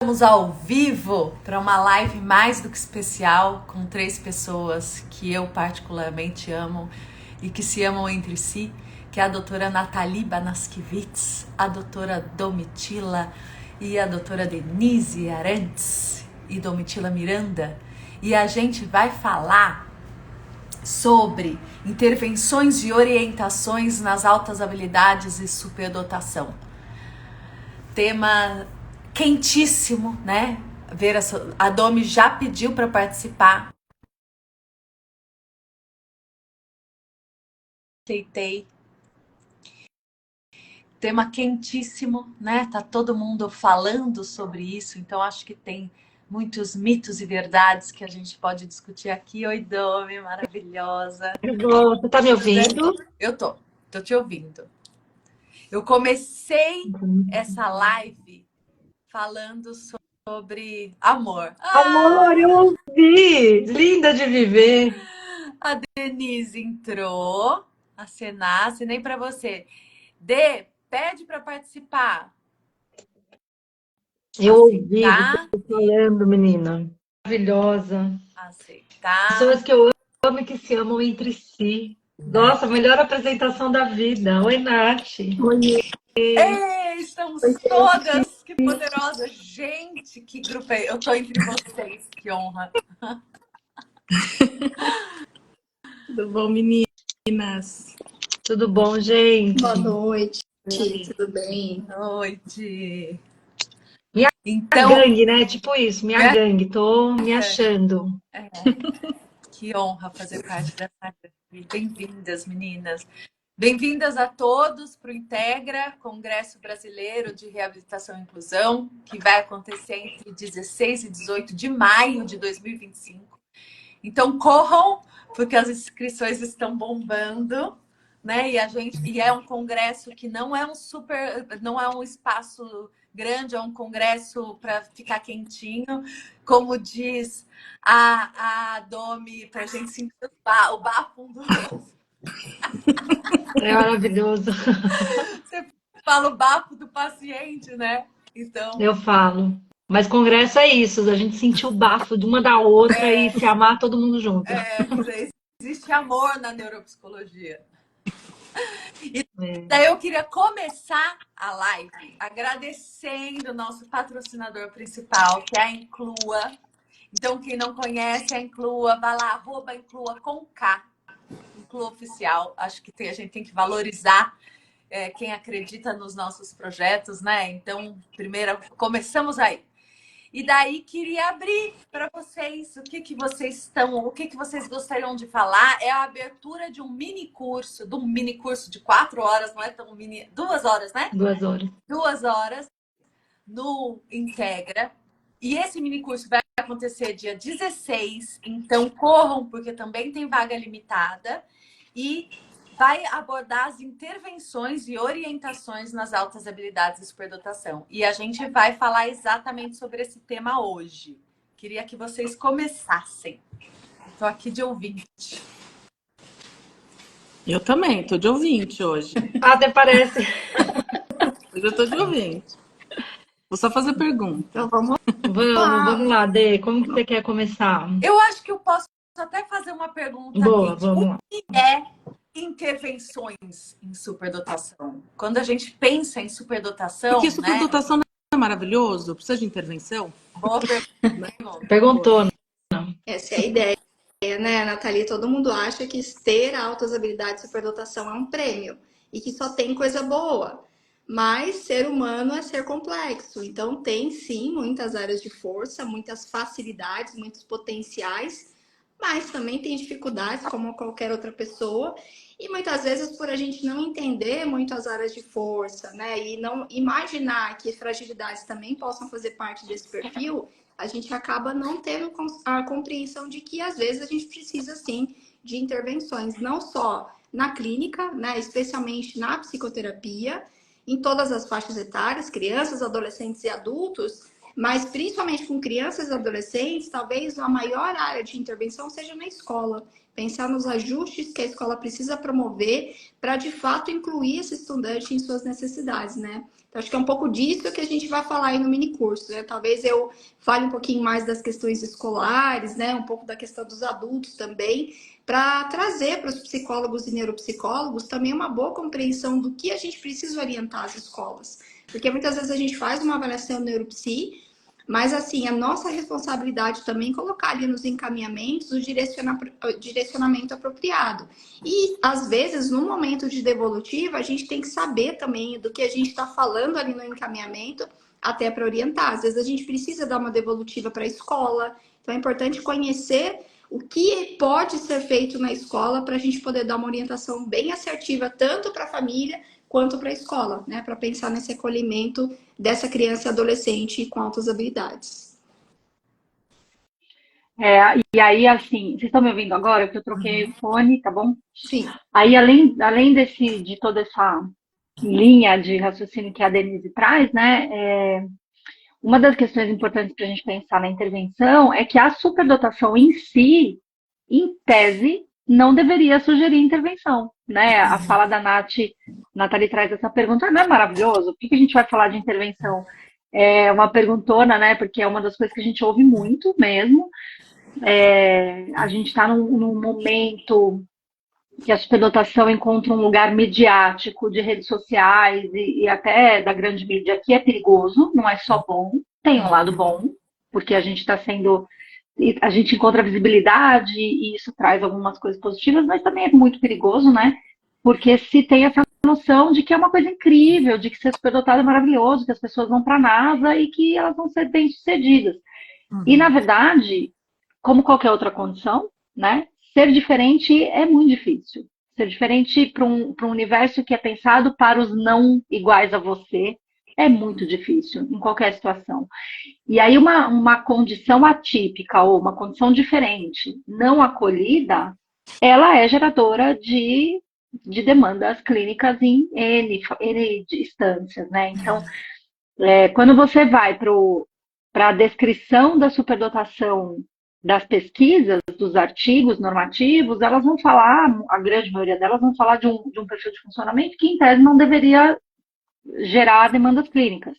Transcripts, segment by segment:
Estamos ao vivo para uma live mais do que especial com 3 pessoas que eu particularmente amo e que se amam entre si, que é a doutora Nathalie Banaskiewicz, a doutora Domitila e a doutora Denise Arantes e Domitila Miranda. E a gente vai falar sobre intervenções e orientações nas altas habilidades e superdotação. Tema quentíssimo, né? A Domi já pediu para participar. Aceitei. Tema quentíssimo, né? Tá todo mundo falando sobre isso, então acho que tem muitos mitos e verdades que a gente pode discutir aqui. Oi, Domi, maravilhosa. Você tá me ouvindo? Eu tô te ouvindo. Eu comecei essa live falando sobre amor. Amor, eu ouvi! Linda de viver. A Denise entrou, acenei para você. Dê, pede para participar. Eu ouvi você falando, menina. Maravilhosa. Aceitar. Pessoas que eu amo e que se amam entre si. Nossa, melhor apresentação da vida. Oi, Nath. Oi. Ei, estamos todas! Que poderosa! Gente, que grupo é? Eu tô entre vocês, que honra! Tudo bom, meninas? Tudo bom, gente? Boa noite. Tudo bem? Boa noite! Então, gangue, né? Tipo isso, minha gangue. Tô me achando. Que honra fazer parte dessa gangue. Bem-vindas, meninas! Bem-vindas a todos para o Integra, Congresso Brasileiro de Reabilitação e Inclusão, que vai acontecer entre 16 e 18 de maio de 2025. Então, corram, porque as inscrições estão bombando, né? E é um congresso que não é não é um espaço grande, é um congresso para ficar quentinho, como diz a Domi, para a gente sentir o bafo um do outro. É maravilhoso. Você fala o bafo do paciente, né? Então. Eu falo. Mas congresso é isso, a gente sentir o bafo de uma da outra e se amar todo mundo junto. Existe amor na neuropsicologia. E daí eu queria começar a live agradecendo o nosso patrocinador principal, que é a Inclua. Então, quem não conhece a Inclua, vai lá, @Inclua com K, Inclua Oficial. Acho que a gente tem que valorizar quem acredita nos nossos projetos, né? Então, primeiro, começamos aí. E daí queria abrir para vocês o que vocês gostariam de falar. É a abertura de um mini curso de 4 horas, não é tão mini, 2 horas, né? 2 horas. 2 horas no Integra. E esse mini curso vai acontecer dia 16, então corram, porque também tem vaga limitada. E vai abordar as intervenções e orientações nas altas habilidades de superdotação. E a gente vai falar exatamente sobre esse tema hoje. Queria que vocês começassem. Estou aqui de ouvinte. Eu também, estou de ouvinte hoje. Até parece. Hoje eu estou de ouvinte. Vou só fazer pergunta. Então vamos lá, Dê. Como que você quer começar? Eu acho que eu posso até fazer uma pergunta Boa, aqui. vamos lá. O que é intervenções em superdotação? Quando a gente pensa em superdotação, porque superdotação não é maravilhoso? Precisa de intervenção? Boa pergunta. Perguntou, né? Essa é a ideia, né, Nathalie? Todo mundo acha que ter altas habilidades de superdotação é um prêmio e que só tem coisa boa. Mas ser humano é ser complexo. Então tem sim muitas áreas de força, muitas facilidades, muitos potenciais, mas também tem dificuldades como qualquer outra pessoa. E muitas vezes por a gente não entender muito as áreas de força, né? E não imaginar que fragilidades também possam fazer parte desse perfil, a gente acaba não tendo a compreensão de que às vezes a gente precisa sim de intervenções, não só na clínica, né? Especialmente na psicoterapia, em todas as faixas etárias, crianças, adolescentes e adultos, Mas principalmente com crianças e adolescentes, talvez a maior área de intervenção seja na escola. Pensar nos ajustes que a escola precisa promover para de fato incluir esse estudante em suas necessidades, né? Então, acho que é um pouco disso que a gente vai falar aí no mini curso, né? Talvez eu fale um pouquinho mais das questões escolares, né? Um pouco da questão dos adultos também, para trazer para os psicólogos e neuropsicólogos também uma boa compreensão do que a gente precisa orientar as escolas. Porque muitas vezes a gente faz uma avaliação neuropsi, mas, assim, a nossa responsabilidade também é colocar ali nos encaminhamentos o direcionamento apropriado. E, às vezes, no momento de devolutiva, a gente tem que saber também do que a gente está falando ali no encaminhamento, até para orientar. Às vezes, a gente precisa dar uma devolutiva para a escola. Então, é importante conhecer o que pode ser feito na escola para a gente poder dar uma orientação bem assertiva, tanto para a família quanto para a escola, né? Para pensar nesse acolhimento dessa criança e adolescente com altas habilidades. E aí, assim, vocês estão me ouvindo agora? Que eu troquei o fone, tá bom? Sim. Aí, além de toda essa linha de raciocínio que a Denise traz, né? Uma das questões importantes para a gente pensar na intervenção é que a superdotação em si, em tese, não deveria sugerir intervenção, né? A fala da Nathalie traz essa pergunta, não é maravilhoso? Por que a gente vai falar de intervenção? É uma perguntona, né? Porque é uma das coisas que a gente ouve muito mesmo. A gente está num momento que a superdotação encontra um lugar midiático de redes sociais e até da grande mídia que é perigoso, não é só bom, tem um lado bom, porque a gente está sendo. A gente encontra visibilidade e isso traz algumas coisas positivas, mas também é muito perigoso, né? Porque se tem essa noção de que é uma coisa incrível, de que ser superdotado é maravilhoso, que as pessoas vão para a NASA e que elas vão ser bem-sucedidas. E, na verdade, como qualquer outra condição, né? Ser diferente é muito difícil. Ser diferente para um universo que é pensado para os não iguais a você é muito difícil, em qualquer situação. E aí, uma condição atípica ou uma condição diferente, não acolhida, ela é geradora de demandas clínicas em N instâncias, né? Então, quando você vai para a descrição da superdotação das pesquisas, dos artigos normativos, elas vão falar, a grande maioria delas vão falar de um perfil de funcionamento que, em tese, não deveria gerar demandas clínicas.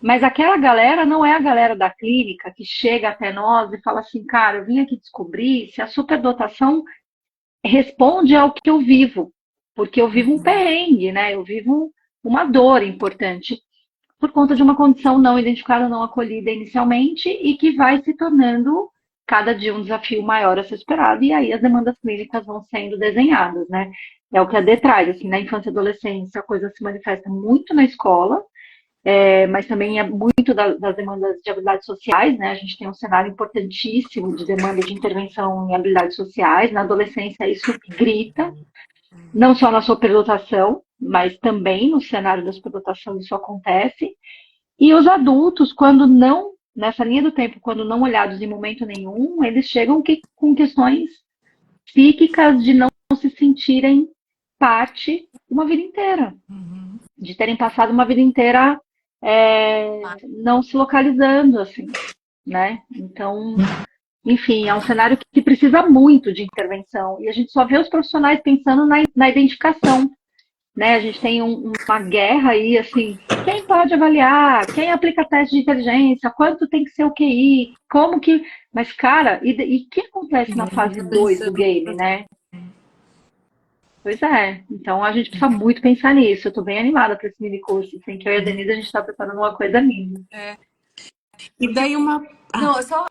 Mas aquela galera não é a galera da clínica que chega até nós e fala assim, cara, eu vim aqui descobrir se a superdotação responde ao que eu vivo, porque eu vivo um perrengue, né? Eu vivo uma dor importante por conta de uma condição não identificada, não acolhida inicialmente e que vai se tornando cada dia um desafio maior a ser superado e aí as demandas clínicas vão sendo desenhadas, né? É o que a D traz, assim, na infância e adolescência a coisa se manifesta muito na escola, mas também é muito das demandas de habilidades sociais, né? A gente tem um cenário importantíssimo de demanda de intervenção em habilidades sociais. Na adolescência isso grita, não só na superdotação, mas também no cenário da superdotação isso acontece. E os adultos, quando não, nessa linha do tempo, quando não olhados em momento nenhum, eles chegam com questões psíquicas de não se sentirem parte uma vida inteira. De terem passado uma vida inteira não se localizando, assim, né? Então, enfim, é um cenário que precisa muito de intervenção. E a gente só vê os profissionais pensando na identificação, né? A gente tem uma guerra aí, assim, quem pode avaliar, quem aplica teste de inteligência, quanto tem que ser o QI, como que... Mas, cara, e o que acontece na fase 2 do game, né? Pois é, então a gente precisa muito pensar nisso. Eu tô bem animada para esse mini curso, assim, que eu e a Denise a gente tá preparando uma coisa linda. E daí uma. Não, só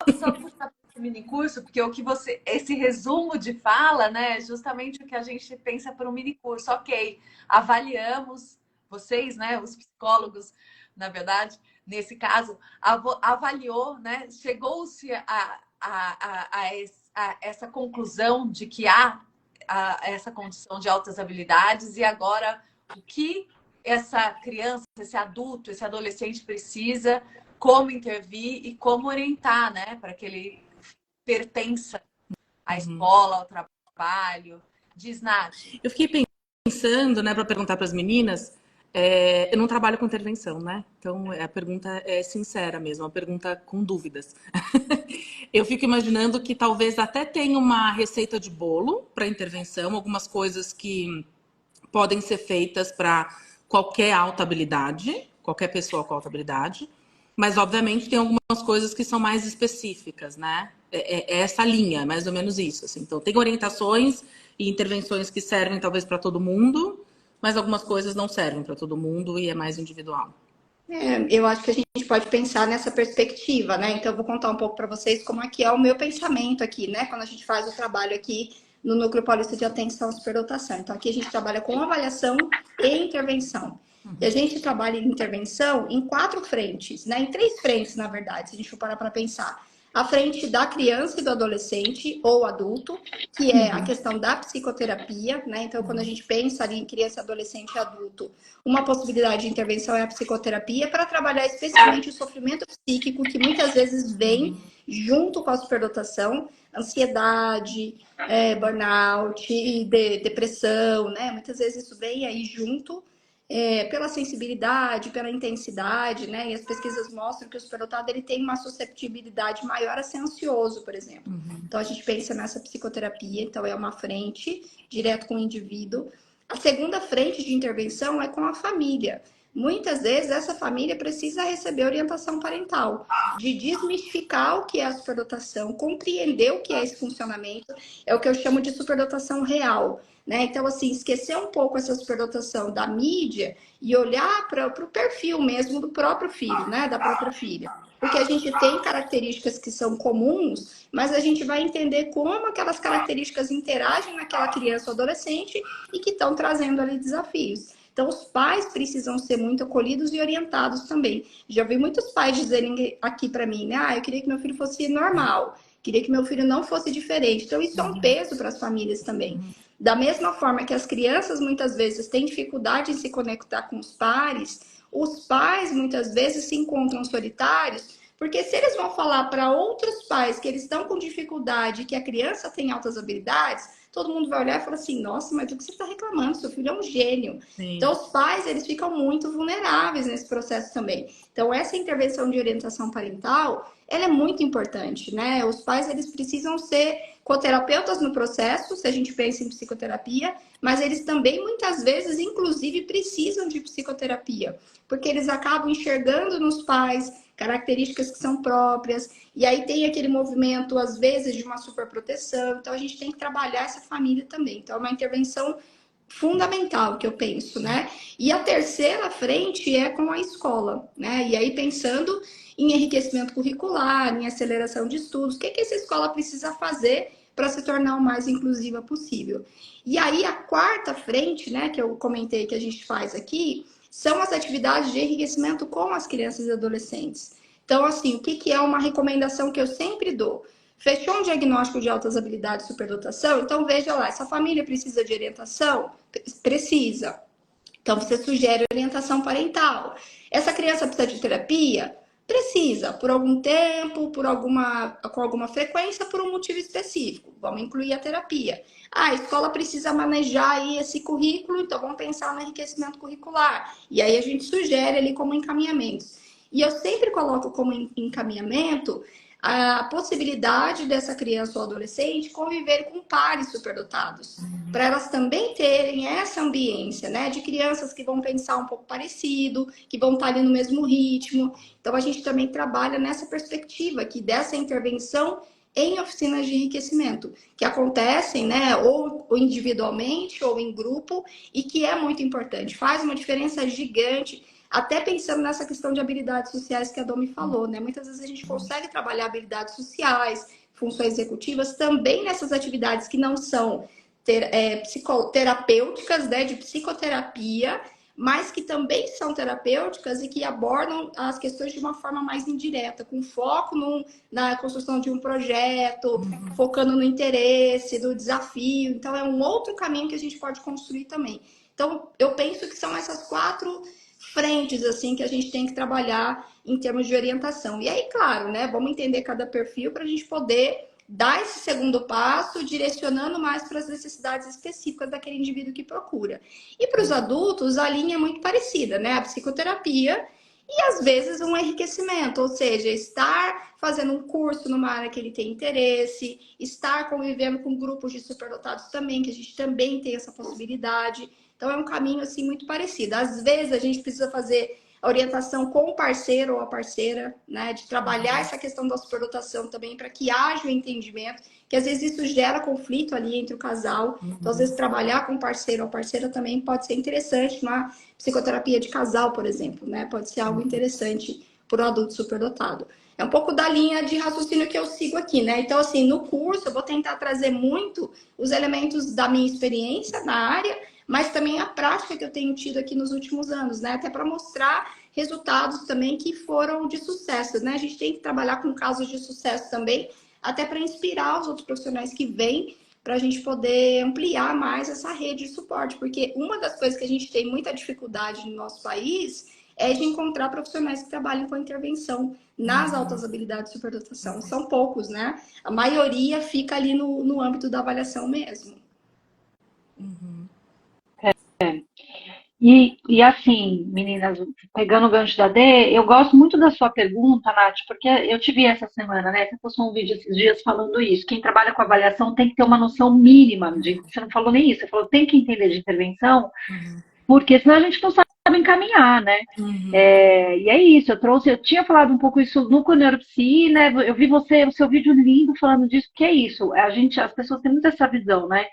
puxar esse mini curso, porque o que esse resumo de fala, né, é justamente o que a gente pensa para um mini curso. Ok, avaliamos vocês, né, os psicólogos, na verdade, nesse caso, avaliou, né, chegou-se a essa conclusão de que há essa condição de altas habilidades e agora o que essa criança, esse adulto, esse adolescente precisa, como intervir e como orientar, né, para que ele pertença à escola, ao trabalho. Diz, Nath. Eu fiquei pensando, né, para perguntar para as meninas, Eu não trabalho com intervenção, né? Então a pergunta é sincera mesmo, uma pergunta com dúvidas. Eu fico imaginando que talvez até tenha uma receita de bolo para intervenção, algumas coisas que podem ser feitas para qualquer alta habilidade, qualquer pessoa com alta habilidade, mas obviamente tem algumas coisas que são mais específicas, né? É essa linha, mais ou menos isso. Assim. Então tem orientações e intervenções que servem talvez para todo mundo, mas algumas coisas não servem para todo mundo e é mais individual. Eu acho que a gente pode pensar nessa perspectiva, né? Então, eu vou contar um pouco para vocês como é que é o meu pensamento aqui, né? Quando a gente faz o trabalho aqui no Núcleo Paulista de Atenção à Superdotação. Então, aqui a gente trabalha com avaliação e intervenção. E a gente trabalha em intervenção em 4 frentes, né? Em 3 frentes, na verdade, se a gente for parar para pensar. A frente da criança e do adolescente ou adulto, que é a questão da psicoterapia, né? Então, quando a gente pensa ali em criança, adolescente e adulto, uma possibilidade de intervenção é a psicoterapia para trabalhar especialmente o sofrimento psíquico que muitas vezes vem junto com a superdotação, ansiedade, burnout, depressão, né? Muitas vezes isso vem aí junto pela sensibilidade, pela intensidade, né? E as pesquisas mostram que o superdotado ele tem uma susceptibilidade maior a ser ansioso, por exemplo. Então a gente pensa nessa psicoterapia, então é uma frente direto com o indivíduo. A segunda frente de intervenção é com a família. Muitas vezes essa família precisa receber orientação parental, de desmistificar o que é a superdotação, compreender o que é esse funcionamento, é o que eu chamo de superdotação real. Né? Então, assim, esquecer um pouco essa superdotação da mídia e olhar para o perfil mesmo do próprio filho, né? Da própria filha. Porque a gente tem características que são comuns, mas a gente vai entender como aquelas características interagem naquela criança ou adolescente e que estão trazendo ali desafios. Então, os pais precisam ser muito acolhidos e orientados também. Já vi muitos pais dizerem aqui para mim, né? Eu queria que meu filho fosse normal, queria que meu filho não fosse diferente. Então, isso é um peso para as famílias também. Da mesma forma que as crianças muitas vezes têm dificuldade em se conectar com os pais muitas vezes se encontram solitários, porque se eles vão falar para outros pais que eles estão com dificuldade, que a criança tem altas habilidades, todo mundo vai olhar e falar assim, nossa, mas do que você está reclamando? Seu filho é um gênio. Sim. Então, os pais, eles ficam muito vulneráveis nesse processo também. Então, essa intervenção de orientação parental, ela é muito importante, né? Os pais, eles precisam ser coterapeutas no processo, se a gente pensa em psicoterapia, mas eles também, muitas vezes, inclusive, precisam de psicoterapia, porque eles acabam enxergando nos pais características que são próprias, e aí tem aquele movimento, às vezes, de uma superproteção, então a gente tem que trabalhar essa família também. Então, é uma intervenção fundamental que eu penso, né? E a terceira frente é com a escola, né? E aí pensando em enriquecimento curricular, em aceleração de estudos, o que essa escola precisa fazer para se tornar o mais inclusiva possível. E aí a quarta frente, né, que eu comentei que a gente faz aqui, são as atividades de enriquecimento com as crianças e adolescentes. Então, assim, o que é uma recomendação que eu sempre dou? Fechou um diagnóstico de altas habilidades e superdotação? Então, veja lá, essa família precisa de orientação? Precisa. Então, você sugere orientação parental. Essa criança precisa de terapia? Precisa, por algum tempo, com alguma frequência, por um motivo específico. Vamos incluir a terapia. A escola precisa manejar aí esse currículo, então vamos pensar no enriquecimento curricular. E aí a gente sugere ali como encaminhamentos. E eu sempre coloco como encaminhamento a possibilidade dessa criança ou adolescente conviver com pares superdotados, para elas também terem essa ambiência, né, de crianças que vão pensar um pouco parecido, que vão estar ali no mesmo ritmo. Então a gente também trabalha nessa perspectiva aqui dessa intervenção em oficinas de enriquecimento, que acontecem, né, ou individualmente ou em grupo, e que é muito importante, faz uma diferença gigante. Até pensando nessa questão de habilidades sociais que a Domi falou, né? Muitas vezes a gente consegue trabalhar habilidades sociais, funções executivas, também nessas atividades que não são psicoterapêuticas, né? De psicoterapia, mas que também são terapêuticas e que abordam as questões de uma forma mais indireta, com foco na construção de um projeto, focando no interesse, no desafio. Então, é um outro caminho que a gente pode construir também. Então, eu penso que são essas 4 frentes, assim, que a gente tem que trabalhar em termos de orientação. E aí, claro, né, vamos entender cada perfil para a gente poder dar esse segundo passo, direcionando mais para as necessidades específicas daquele indivíduo que procura. E para os adultos, a linha é muito parecida, né? A psicoterapia e às vezes um enriquecimento, ou seja, estar fazendo um curso numa área que ele tem interesse, estar convivendo com grupos de superdotados também, que a gente também tem essa possibilidade. Então é um caminho assim muito parecido. Às vezes a gente precisa fazer a orientação com o parceiro ou a parceira, né, de trabalhar essa questão da superdotação também para que haja o entendimento, que às vezes isso gera conflito ali entre o casal. Então, às vezes, trabalhar com o parceiro ou a parceira também pode ser interessante, uma psicoterapia de casal, por exemplo, né? Pode ser algo interessante para o adulto superdotado. É um pouco da linha de raciocínio que eu sigo aqui, né? Então, assim, no curso eu vou tentar trazer muito os elementos da minha experiência na área, mas também a prática que eu tenho tido aqui nos últimos anos, né? Até para mostrar resultados também que foram de sucesso, né? A gente tem que trabalhar com casos de sucesso também, até para inspirar os outros profissionais que vêm, para a gente poder ampliar mais essa rede de suporte, porque uma das coisas que a gente tem muita dificuldade no nosso país é de encontrar profissionais que trabalham com intervenção nas altas habilidades de superdotação. São poucos, né? A maioria fica ali no âmbito da avaliação mesmo. E assim, meninas, pegando o gancho da D, eu gosto muito da sua pergunta, Nath, porque eu te vi essa semana, né? Você postou um vídeo esses dias falando isso. Quem trabalha com avaliação tem que ter uma noção mínima de. Você não falou nem isso, você falou tem que entender de intervenção, porque senão a gente não sabe encaminhar, né? E é isso, eu tinha falado um pouco isso no Neuropsi, né? Eu vi o seu vídeo lindo falando disso, que é isso. As pessoas têm muito essa visão, né?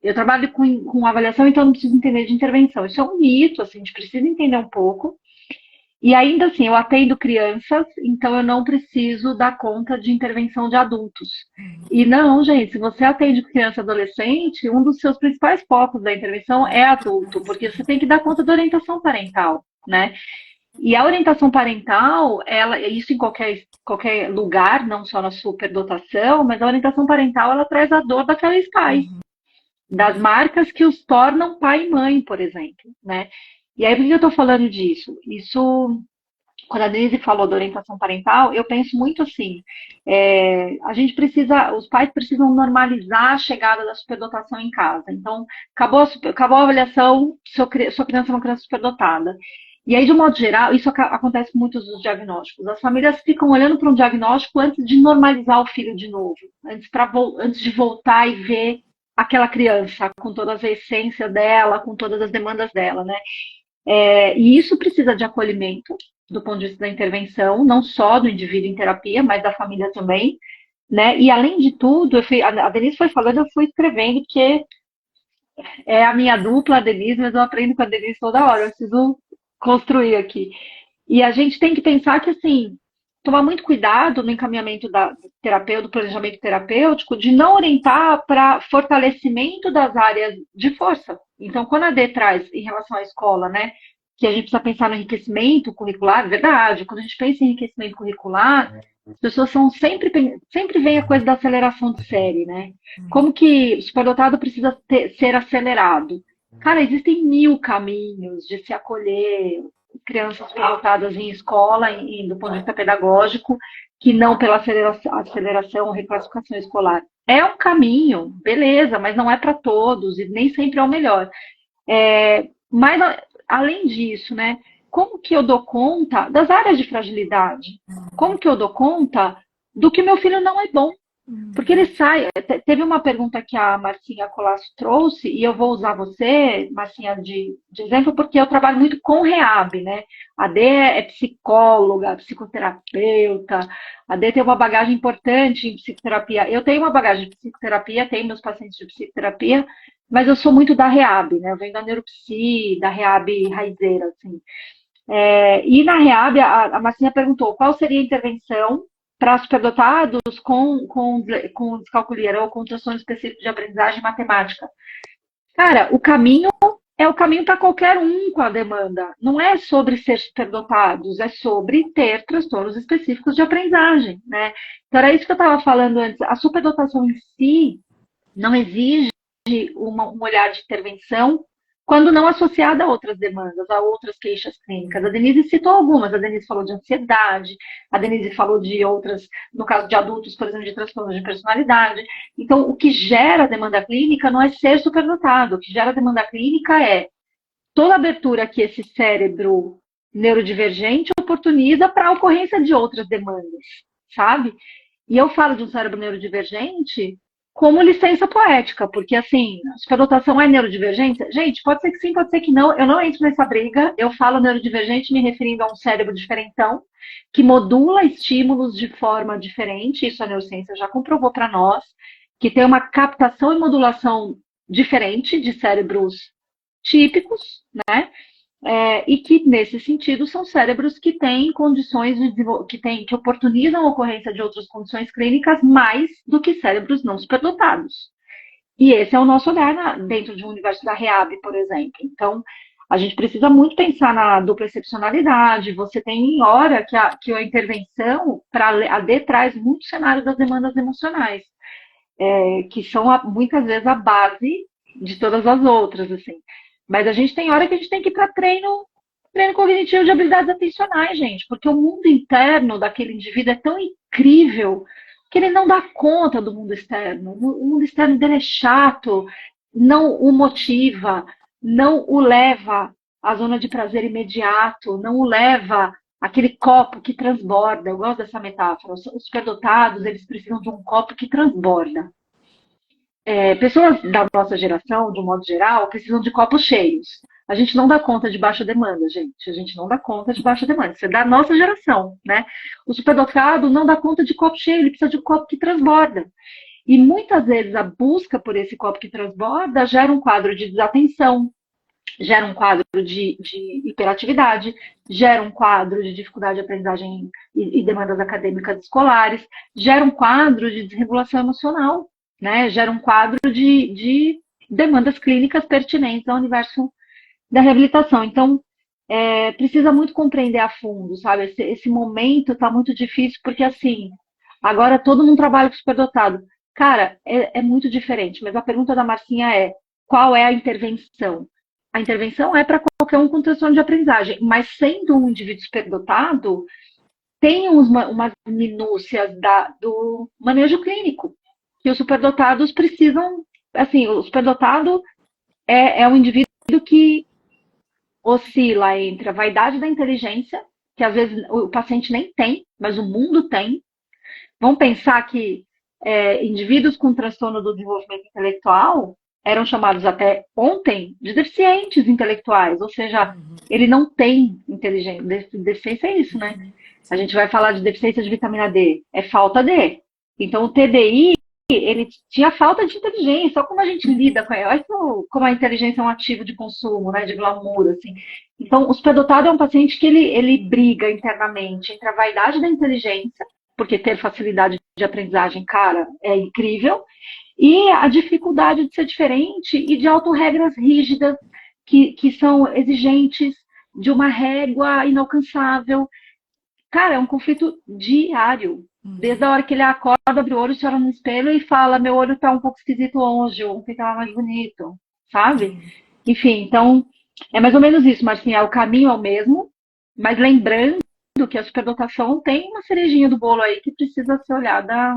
Eu trabalho com avaliação, então eu não preciso entender de intervenção. Isso é um mito, assim, a gente precisa entender um pouco. E ainda assim, eu atendo crianças, então eu não preciso dar conta de intervenção de adultos. E não, gente, se você atende criança e adolescente, um dos seus principais focos da intervenção é adulto, porque você tem que dar conta da orientação parental, né? E a orientação parental, isso em qualquer lugar, não só na superdotação, mas a orientação parental, ela traz a dor daqueles pais, das marcas que os tornam pai e mãe, por exemplo, né? E aí, por que eu estou falando disso? Isso, quando a Denise falou da orientação parental, eu penso muito assim, os pais precisam normalizar a chegada da superdotação em casa. Então, acabou a avaliação, sua criança é uma criança superdotada. E aí, de um modo geral, isso acontece com muitos dos diagnósticos. As famílias ficam olhando para um diagnóstico antes de normalizar o filho de novo, antes de voltar e ver aquela criança com todas as essências dela, com todas as demandas dela, né? E isso precisa de acolhimento do ponto de vista da intervenção, não só do indivíduo em terapia, mas da família também, né? E além de tudo, a Denise foi falando, eu fui escrevendo, porque é a minha dupla, a Denise, mas eu aprendo com a Denise toda hora, eu preciso construir aqui. E a gente tem que pensar que, assim, tomar muito cuidado no encaminhamento do planejamento terapêutico, de não orientar para fortalecimento das áreas de força. Então, quando a D traz em relação à escola, né, que a gente precisa pensar no enriquecimento curricular, é verdade, quando a gente pensa em enriquecimento curricular, as pessoas sempre vem a coisa da aceleração de série, né? Como que o superdotado precisa ser acelerado? Cara, existem 1000 caminhos de se acolher crianças superdotadas em escola, do ponto de vista pedagógico, que não pela aceleração ou reclassificação escolar. É um caminho, beleza, mas não é para todos e nem sempre é o melhor. Mas, além disso, né, como que eu dou conta das áreas de fragilidade? Como que eu dou conta do que meu filho não é bom? Porque ele sai. Teve uma pergunta que a Marcinha Colasso trouxe, e eu vou usar você, Marcinha, de exemplo, porque eu trabalho muito com REAB, né? A D é psicóloga, psicoterapeuta, a D tem uma bagagem importante em psicoterapia. Eu tenho uma bagagem de psicoterapia, tenho meus pacientes de psicoterapia, mas eu sou muito da REAB, né? Eu venho da Neuropsi, da REAB raizeira, assim. E na REAB, a Marcinha perguntou qual seria a intervenção para superdotados com descalculia ou com transtorno específico de aprendizagem matemática. Cara, o caminho é o caminho para qualquer um com a demanda. Não é sobre ser superdotados, é sobre ter transtornos específicos de aprendizagem, né? Então, era isso que eu estava falando antes. A superdotação em si não exige um olhar de intervenção quando não associada a outras demandas, a outras queixas clínicas. A Denise citou algumas, a Denise falou de ansiedade, a Denise falou de outras, no caso de adultos, por exemplo, de transtornos de personalidade. Então, o que gera demanda clínica não é ser superdotado, o que gera demanda clínica é toda abertura que esse cérebro neurodivergente oportuniza para a ocorrência de outras demandas, sabe? E eu falo de um cérebro neurodivergente como licença poética, porque assim, a superdotação é neurodivergente? Gente, pode ser que sim, pode ser que não, eu não entro nessa briga, eu falo neurodivergente me referindo a um cérebro diferentão, que modula estímulos de forma diferente, isso a neurociência já comprovou para nós, que tem uma captação e modulação diferente de cérebros típicos, né? E que, nesse sentido, são cérebros que têm condições que oportunizam a ocorrência de outras condições clínicas mais do que cérebros não superdotados. E esse é o nosso olhar dentro de um universo da REAB, por exemplo. Então, a gente precisa muito pensar na dupla excepcionalidade. Você tem hora que a intervenção para a D traz muito cenário das demandas emocionais, que são muitas vezes a base de todas as outras, assim. Mas a gente tem hora que a gente tem que ir para treino cognitivo de habilidades atencionais, gente, porque o mundo interno daquele indivíduo é tão incrível que ele não dá conta do mundo externo. O mundo externo dele é chato, não o motiva, não o leva à zona de prazer imediato, não o leva àquele copo que transborda. Eu gosto dessa metáfora. Os superdotados, eles precisam de um copo que transborda. Pessoas da nossa geração, de um modo geral, precisam de copos cheios. A gente não dá conta de baixa demanda, gente. A gente não dá conta de baixa demanda. Isso é da nossa geração, né? O superdotado não dá conta de copo cheio, ele precisa de um copo que transborda. E muitas vezes a busca por esse copo que transborda gera um quadro de desatenção, gera um quadro de hiperatividade, gera um quadro de dificuldade de aprendizagem e demandas acadêmicas escolares, gera um quadro de desregulação emocional, né? Gera um quadro de demandas clínicas pertinentes ao universo da reabilitação. Então, precisa muito compreender a fundo, sabe? Esse momento está muito difícil, porque assim, agora todo mundo trabalha com superdotado. Cara, é muito diferente, mas a pergunta da Marcinha é: qual é a intervenção? A intervenção é para qualquer um com transtorno de aprendizagem, mas sendo um indivíduo superdotado, tem umas minúcias do manejo clínico, que os superdotados precisam, assim, o superdotado é um indivíduo que oscila entre a vaidade da inteligência, que às vezes o paciente nem tem, mas o mundo tem. Vamos pensar que indivíduos com transtorno do desenvolvimento intelectual eram chamados até ontem de deficientes intelectuais, ou seja, ele não tem inteligência. Deficiência é isso, né? A gente vai falar de deficiência de vitamina D, é falta de. Então, o TDI, ele tinha falta de inteligência. Olha como a gente lida com ele. Olha como a inteligência é um ativo de consumo, né, de glamour, assim. Então, o superdotado é um paciente que ele briga internamente entre a vaidade da inteligência, porque ter facilidade de aprendizagem, cara, é incrível, e a dificuldade de ser diferente e de autorregras rígidas que são exigentes, de uma régua inalcançável. Cara, é um conflito diário. Desde a hora que ele acorda, abre o olho, se olha no espelho e fala: meu olho tá um pouco esquisito hoje, ontem tava mais bonito, sabe? Enfim, então, é mais ou menos isso, Marcinha. O caminho é o mesmo, mas lembrando que a superdotação tem uma cerejinha do bolo aí que precisa ser olhada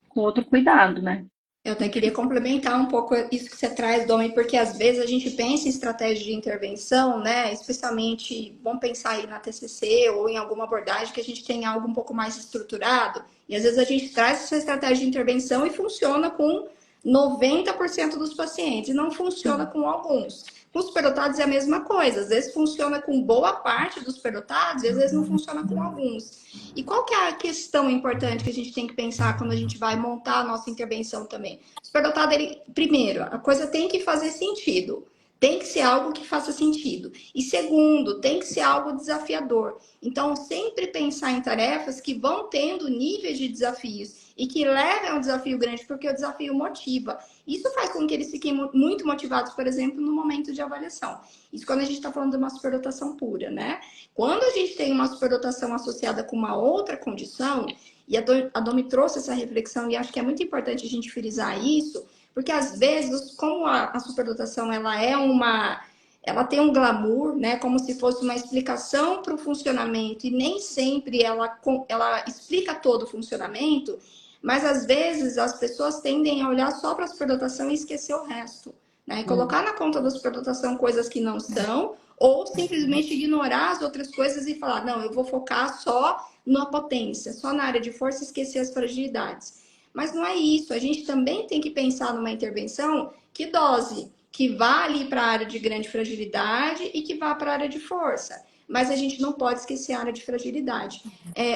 com outro cuidado, né? Eu até queria complementar um pouco isso que você traz, Domi, porque às vezes a gente pensa em estratégia de intervenção, né? Especialmente, vamos pensar aí na TCC ou em alguma abordagem que a gente tem algo um pouco mais estruturado. E às vezes a gente traz essa estratégia de intervenção e funciona com 90% dos pacientes e não funciona com alguns. Com os superdotados é a mesma coisa. Às vezes funciona com boa parte dos superdotados e às vezes não funciona com alguns. E qual que é a questão importante que a gente tem que pensar quando a gente vai montar a nossa intervenção também? O superdotado, primeiro, a coisa tem que fazer sentido. Tem que ser algo que faça sentido. E segundo, tem que ser algo desafiador. Então, sempre pensar em tarefas que vão tendo níveis de desafios e que levem a um desafio grande, porque o desafio motiva. Isso faz com que eles fiquem muito motivados, por exemplo, no momento de avaliação. Isso quando a gente está falando de uma superdotação pura, né? Quando a gente tem uma superdotação associada com uma outra condição, e a Domi trouxe essa reflexão, e acho que é muito importante a gente frisar isso, Porque às vezes, como a superdotação ela tem um glamour, né, como se fosse uma explicação para o funcionamento, e nem sempre ela explica todo o funcionamento, mas às vezes as pessoas tendem a olhar só para a superdotação e esquecer o resto, né? E colocar na conta da superdotação coisas que não são, ou simplesmente ignorar as outras coisas e falar, não, eu vou focar só na potência, só na área de força e esquecer as fragilidades. Mas não é isso, a gente também tem que pensar numa intervenção que dose, que vá ali para a área de grande fragilidade e que vá para a área de força. Mas a gente não pode esquecer a área de fragilidade.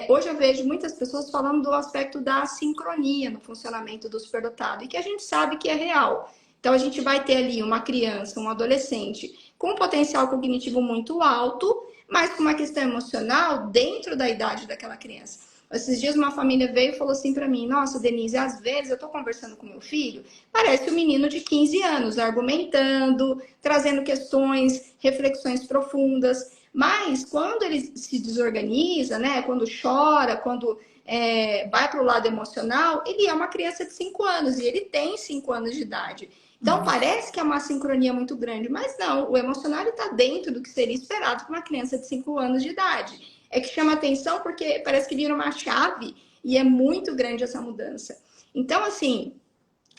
Hoje eu vejo muitas pessoas falando do aspecto da sincronia no funcionamento do superdotado, e que a gente sabe que é real. Então a gente vai ter ali uma criança, um adolescente com um potencial cognitivo muito alto, mas com uma questão emocional dentro da idade daquela criança. Esses dias uma família veio e falou assim para mim, nossa, Denise, às vezes eu tô conversando com meu filho, parece um menino de 15 anos, argumentando, trazendo questões, reflexões profundas, mas quando ele se desorganiza, né, quando chora, quando vai para o lado emocional, ele é uma criança de 5 anos, e ele tem 5 anos de idade. Então, parece que é uma sincronia muito grande, mas não, o emocional está dentro do que seria esperado para uma criança de 5 anos de idade. É que chama atenção porque parece que vira uma chave e é muito grande essa mudança. Então, assim,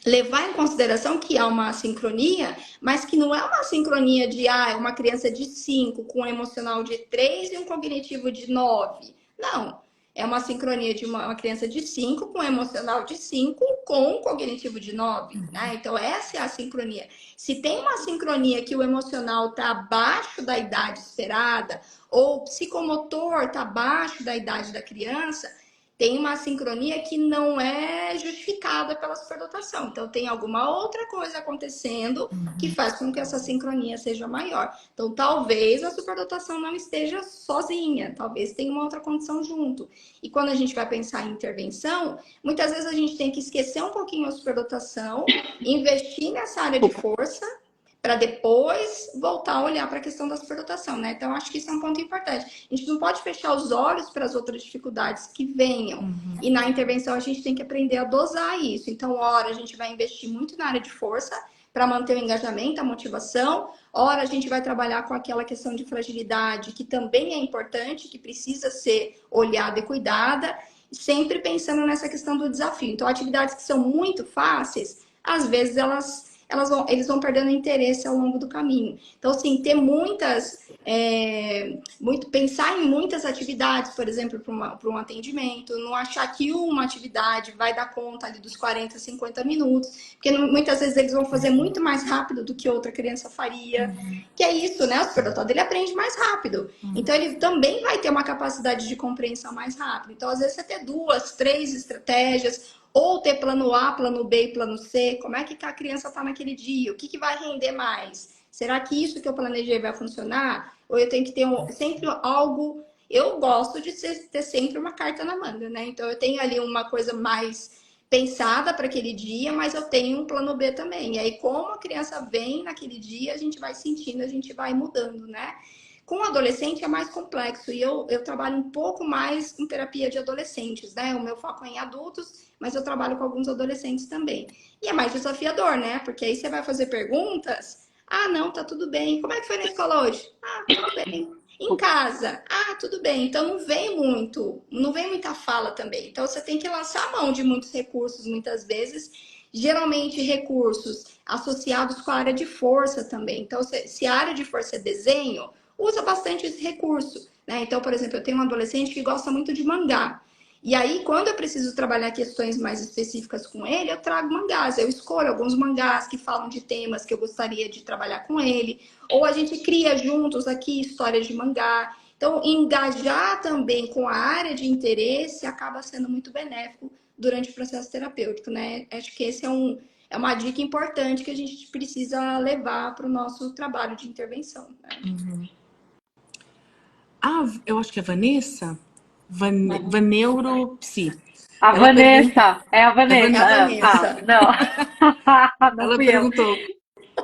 levar em consideração que há uma sincronia, mas que não é uma sincronia de uma criança de 5 com um emocional de 3 e um cognitivo de 9. Não. É uma sincronia de uma criança de 5 com um emocional de 5 com um cognitivo de 9. Né? Então, essa é a sincronia. Se tem uma sincronia que o emocional está abaixo da idade esperada, ou o psicomotor está abaixo da idade da criança, tem uma sincronia que não é justificada pela superdotação. Então, tem alguma outra coisa acontecendo que faz com que essa sincronia seja maior. Então, talvez a superdotação não esteja sozinha, talvez tenha uma outra condição junto. E quando a gente vai pensar em intervenção, muitas vezes a gente tem que esquecer um pouquinho a superdotação, investir nessa área de força, para depois voltar a olhar para a questão da superdotação, né? Então, acho que isso é um ponto importante. A gente não pode fechar os olhos para as outras dificuldades que venham. E na intervenção, a gente tem que aprender a dosar isso. Então, ora, a gente vai investir muito na área de força para manter o engajamento, a motivação. Ora, a gente vai trabalhar com aquela questão de fragilidade, que também é importante, que precisa ser olhada e cuidada, sempre pensando nessa questão do desafio. Então, atividades que são muito fáceis, às vezes eles vão perdendo interesse ao longo do caminho. Então, assim, ter pensar em muitas atividades, por exemplo, para um atendimento, não achar que uma atividade vai dar conta ali dos 40, 50 minutos, porque muitas vezes eles vão fazer muito mais rápido do que outra criança faria, que é isso, né? O superdotado, ele aprende mais rápido. Então, ele também vai ter uma capacidade de compreensão mais rápida. Então, às vezes, você ter 2, 3 estratégias, ou ter plano A, plano B e plano C, como é que a criança está naquele dia, o que vai render mais? Será que isso que eu planejei vai funcionar? Ou eu tenho que ter sempre algo... Eu gosto de ter sempre uma carta na manga, né? Então, eu tenho ali uma coisa mais pensada para aquele dia, mas eu tenho um plano B também. E aí, como a criança vem naquele dia, a gente vai sentindo, a gente vai mudando, né? Com adolescente é mais complexo e eu trabalho um pouco mais em terapia de adolescentes, né? O meu foco é em adultos, mas eu trabalho com alguns adolescentes também. E é mais desafiador, né? Porque aí você vai fazer perguntas. Ah, não, tá tudo bem. Como é que foi na escola hoje? Ah, tudo bem. Em casa? Ah, tudo bem. Então não vem muita fala também. Então você tem que lançar a mão de muitos recursos, muitas vezes. Geralmente recursos associados com a área de força também. Então, se a área de força é desenho, usa bastante esse recurso, né? Então, por exemplo, eu tenho um adolescente que gosta muito de mangá. E aí, quando eu preciso trabalhar questões mais específicas com ele, eu trago mangás. Eu escolho alguns mangás que falam de temas que eu gostaria de trabalhar com ele. Ou a gente cria juntos aqui histórias de mangá. Então, engajar também com a área de interesse acaba sendo muito benéfico durante o processo terapêutico, né? Acho que esse é uma dica importante que a gente precisa levar para o nosso trabalho de intervenção, né? Eu acho que é Vanessa. Vaneuropsi. A Ela Vanessa, é a Vanessa. É a Vanessa. Não, não Ela fui eu. perguntou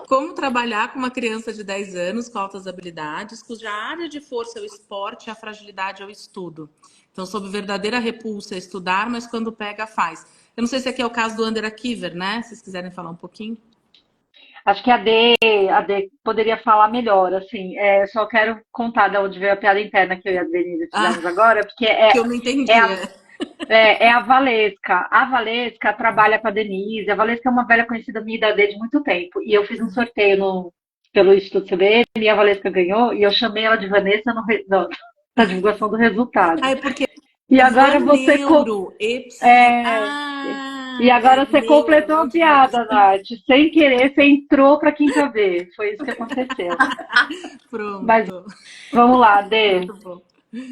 como trabalhar com uma criança de 10 anos com altas habilidades, cuja área de força é o esporte e a fragilidade é o estudo. Então, sob verdadeira repulsa, estudar, mas quando pega, faz. Eu não sei se aqui é o caso do underachiever, né? Se vocês quiserem falar um pouquinho. Acho que a D poderia falar melhor, assim. Só quero contar de onde veio a piada interna que eu e a Denise Ah, fizemos agora, porque que eu não é, entendi. a, é a Valesca. A Valesca trabalha com a Denise. A Valesca é uma velha conhecida minha da D de muito tempo. E eu fiz um sorteio pelo Instituto CBN e a Valesca ganhou. E eu chamei ela de Vanessa na divulgação do resultado. Ah, é porque E é agora você. Vaneuro, epsi. É, e Ah, é agora você neuro, completou não a de neuro. piada, Nath. Sem querer, você entrou para quinta vez. Foi isso que aconteceu. Mas Pronto. vamos lá, Dê. Muito bom.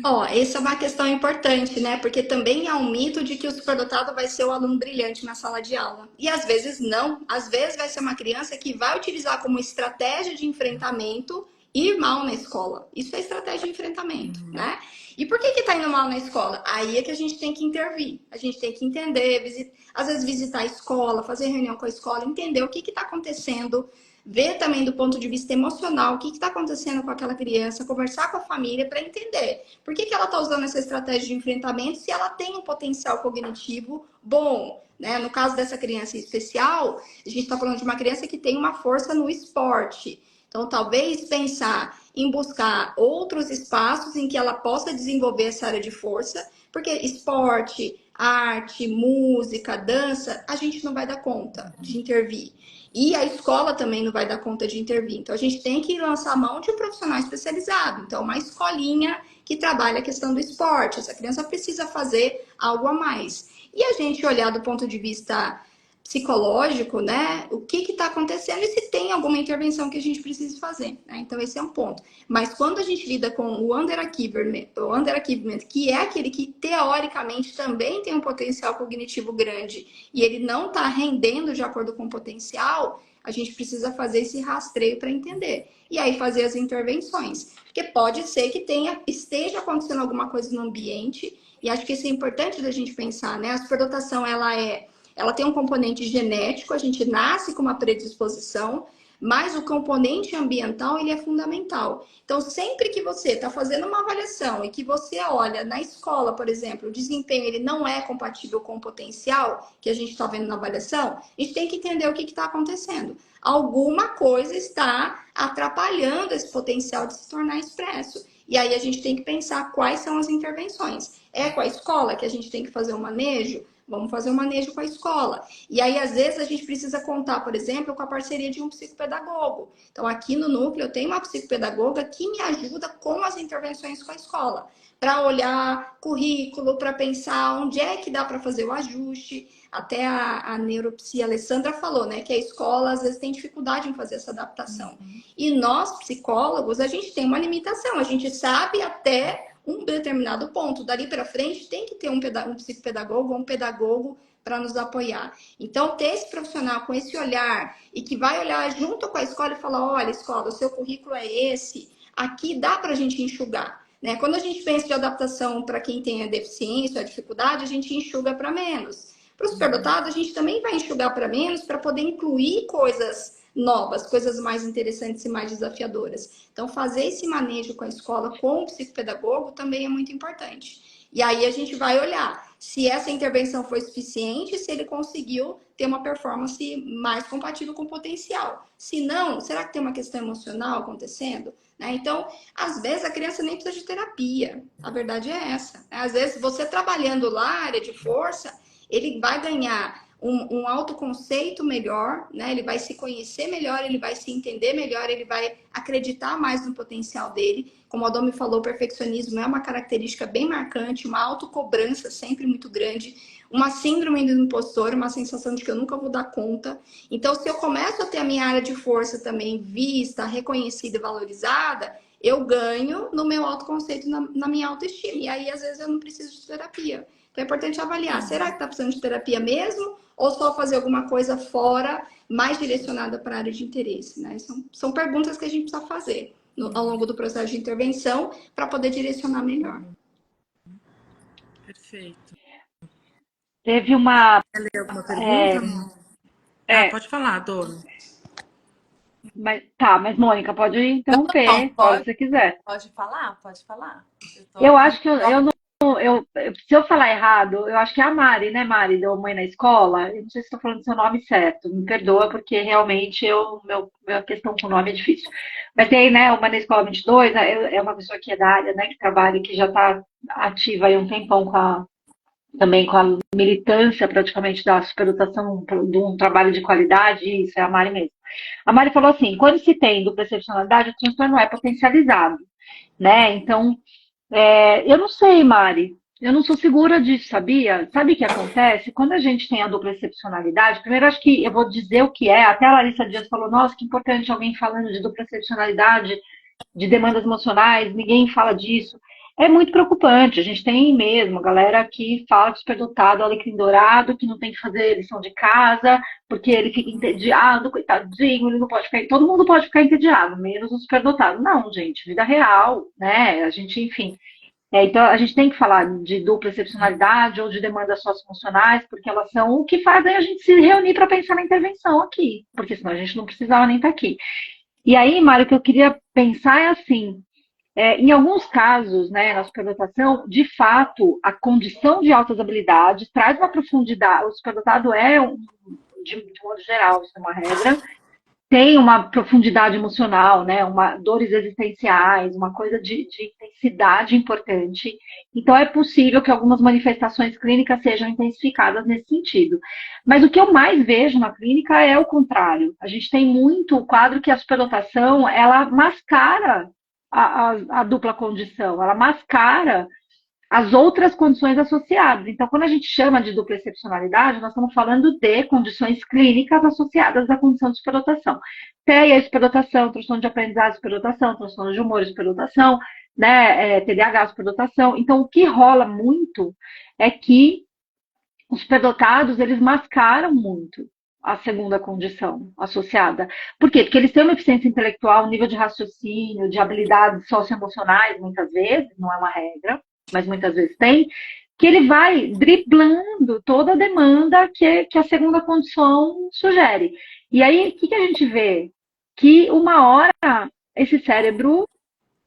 Ó, essa é uma questão importante, né? Porque também há um mito de que o superdotado vai ser o aluno brilhante na sala de aula. E às vezes não. Às vezes vai ser uma criança que vai utilizar como estratégia de enfrentamento ir mal na escola. Isso é estratégia de enfrentamento, né? E por que tá indo mal na escola? Aí é que a gente tem que intervir. A gente tem que entender, às vezes visitar a escola, fazer reunião com a escola, entender o que tá acontecendo, ver também do ponto de vista emocional o que está acontecendo com aquela criança, conversar com a família para entender por que ela está usando essa estratégia de enfrentamento se ela tem um potencial cognitivo bom. Né? No caso dessa criança em especial, a gente está falando de uma criança que tem uma força no esporte. Então, talvez pensar em buscar outros espaços em que ela possa desenvolver essa área de força, porque esporte, arte, música, dança, a gente não vai dar conta de intervir. E a escola também não vai dar conta de intervir. Então, a gente tem que lançar a mão de um profissional especializado. Então, uma escolinha que trabalha a questão do esporte. Essa criança precisa fazer algo a mais. E a gente olhar do ponto de vista psicológico, né? O que está acontecendo e se tem alguma intervenção que a gente precisa fazer. Né? Então, esse é um ponto. Mas quando a gente lida com o underachievement, que é aquele que teoricamente também tem um potencial cognitivo grande e ele não está rendendo de acordo com o potencial, a gente precisa fazer esse rastreio para entender. E aí fazer as intervenções. Porque pode ser que esteja acontecendo alguma coisa no ambiente, e acho que isso é importante da gente pensar, né? A superdotação, ela tem um componente genético, a gente nasce com uma predisposição, mas o componente ambiental, ele é fundamental. Então, sempre que você está fazendo uma avaliação e que você olha na escola, por exemplo, o desempenho ele não é compatível com o potencial que a gente está vendo na avaliação, a gente tem que entender o que está acontecendo. Alguma coisa está atrapalhando esse potencial de se tornar expresso. E aí a gente tem que pensar quais são as intervenções. É com a escola que a gente tem que fazer um manejo? Vamos fazer um manejo com a escola. E aí, às vezes, a gente precisa contar, por exemplo, com a parceria de um psicopedagogo. Então, aqui no núcleo, eu tenho uma psicopedagoga que me ajuda com as intervenções com a escola. Para olhar currículo, para pensar onde é que dá para fazer o ajuste. Até a neuropsia Alessandra falou, né? Que a escola, às vezes, tem dificuldade em fazer essa adaptação. E nós, psicólogos, a gente tem uma limitação. A gente sabe até um determinado ponto. Dali para frente, tem que ter um psicopedagogo ou um pedagogo para nos apoiar. Então, ter esse profissional com esse olhar e que vai olhar junto com a escola e falar, olha, escola, o seu currículo é esse, aqui dá para a gente enxugar. Né? Quando a gente pensa de adaptação para quem tem a deficiência, a dificuldade, a gente enxuga para menos. Para o superdotado, a gente também vai enxugar para menos para poder incluir coisas novas, coisas mais interessantes e mais desafiadoras. Então, fazer esse manejo com a escola, com o psicopedagogo, também é muito importante. E aí a gente vai olhar se essa intervenção foi suficiente, se ele conseguiu ter uma performance mais compatível com o potencial. Se não, será que tem uma questão emocional acontecendo? Né? Então, às vezes a criança nem precisa de terapia. A verdade é essa. Às vezes, você trabalhando lá, área de força, ele vai ganhar um autoconceito melhor, né? Ele vai se conhecer melhor, ele vai se entender melhor, ele vai acreditar mais no potencial dele. Como a Domi falou, o perfeccionismo é uma característica bem marcante, uma autocobrança sempre muito grande, uma síndrome do impostor, uma sensação de que eu nunca vou dar conta. Então, se eu começo a ter a minha área de força também vista, reconhecida e valorizada, eu ganho no meu autoconceito, na minha autoestima. E aí, às vezes, eu não preciso de terapia. Então é importante avaliar, será que está precisando de terapia mesmo? Ou só fazer alguma coisa fora, mais direcionada para a área de interesse? Né? São perguntas que a gente precisa fazer ao longo do processo de intervenção para poder direcionar melhor. Perfeito. Teve uma. Quer ler alguma pergunta? Pode falar, Dona. Mas Mônica, pode Não, interromper, a hora que você quiser. pode falar, pode falar. Eu acho que eu se eu falar errado, eu acho que é a Mari, né, Mari, da Mãe na Escola. Eu não sei se estou falando seu nome certo, me perdoa, porque realmente minha questão com o nome é difícil. Mas tem, né, o Mãe na Escola 22, né, é uma pessoa que é da área, né, que trabalha, que já está ativa aí um tempão também com a militância praticamente da superdotação de um trabalho de qualidade, isso é a Mari mesmo. A Mari falou assim, quando se tem dupla excepcionalidade, o transtorno é potencializado, né? Então, eu não sei, Mari. Eu não sou segura disso, sabia? Sabe o que acontece? Quando a gente tem a dupla excepcionalidade, primeiro acho que eu vou dizer o que é. Até a Larissa Dias falou, nossa, que importante alguém falando de dupla excepcionalidade, de demandas emocionais, ninguém fala disso. É muito preocupante. A gente tem mesmo galera que fala de superdotado, alecrim dourado, que não tem que fazer lição de casa, porque ele fica entediado, coitadinho, ele não pode ficar. Todo mundo pode ficar entediado, menos o superdotado. Não, gente, vida real, né? A gente, enfim. Então, a gente tem que falar de dupla excepcionalidade ou de demandas socioemocionais, porque elas são o que fazem a gente se reunir para pensar na intervenção aqui, porque senão a gente não precisava nem estar aqui. E aí, Mário, o que eu queria pensar é assim, em alguns casos, né, na superdotação, de fato, a condição de altas habilidades traz uma profundidade, o superdotado de modo geral, isso é uma regra, tem uma profundidade emocional, né? Dores existenciais, uma coisa de intensidade importante. Então, é possível que algumas manifestações clínicas sejam intensificadas nesse sentido. Mas o que eu mais vejo na clínica é o contrário. A gente tem muito o quadro que a superdotação, ela mascara a dupla condição, ela mascara as outras condições associadas. Então, quando a gente chama de dupla excepcionalidade, nós estamos falando de condições clínicas associadas à condição de superdotação. TEA, superdotação, transtorno de aprendizagem, superdotação, transtorno de humor, superdotação, né, TDAH, superdotação. Então, o que rola muito é que os superdotados, eles mascaram muito a segunda condição associada. Por quê? Porque eles têm uma eficiência intelectual, um nível de raciocínio, de habilidades socioemocionais, muitas vezes, não é uma regra, mas muitas vezes tem, que ele vai driblando toda a demanda que a segunda condição sugere. E aí, o que a gente vê? Que uma hora esse cérebro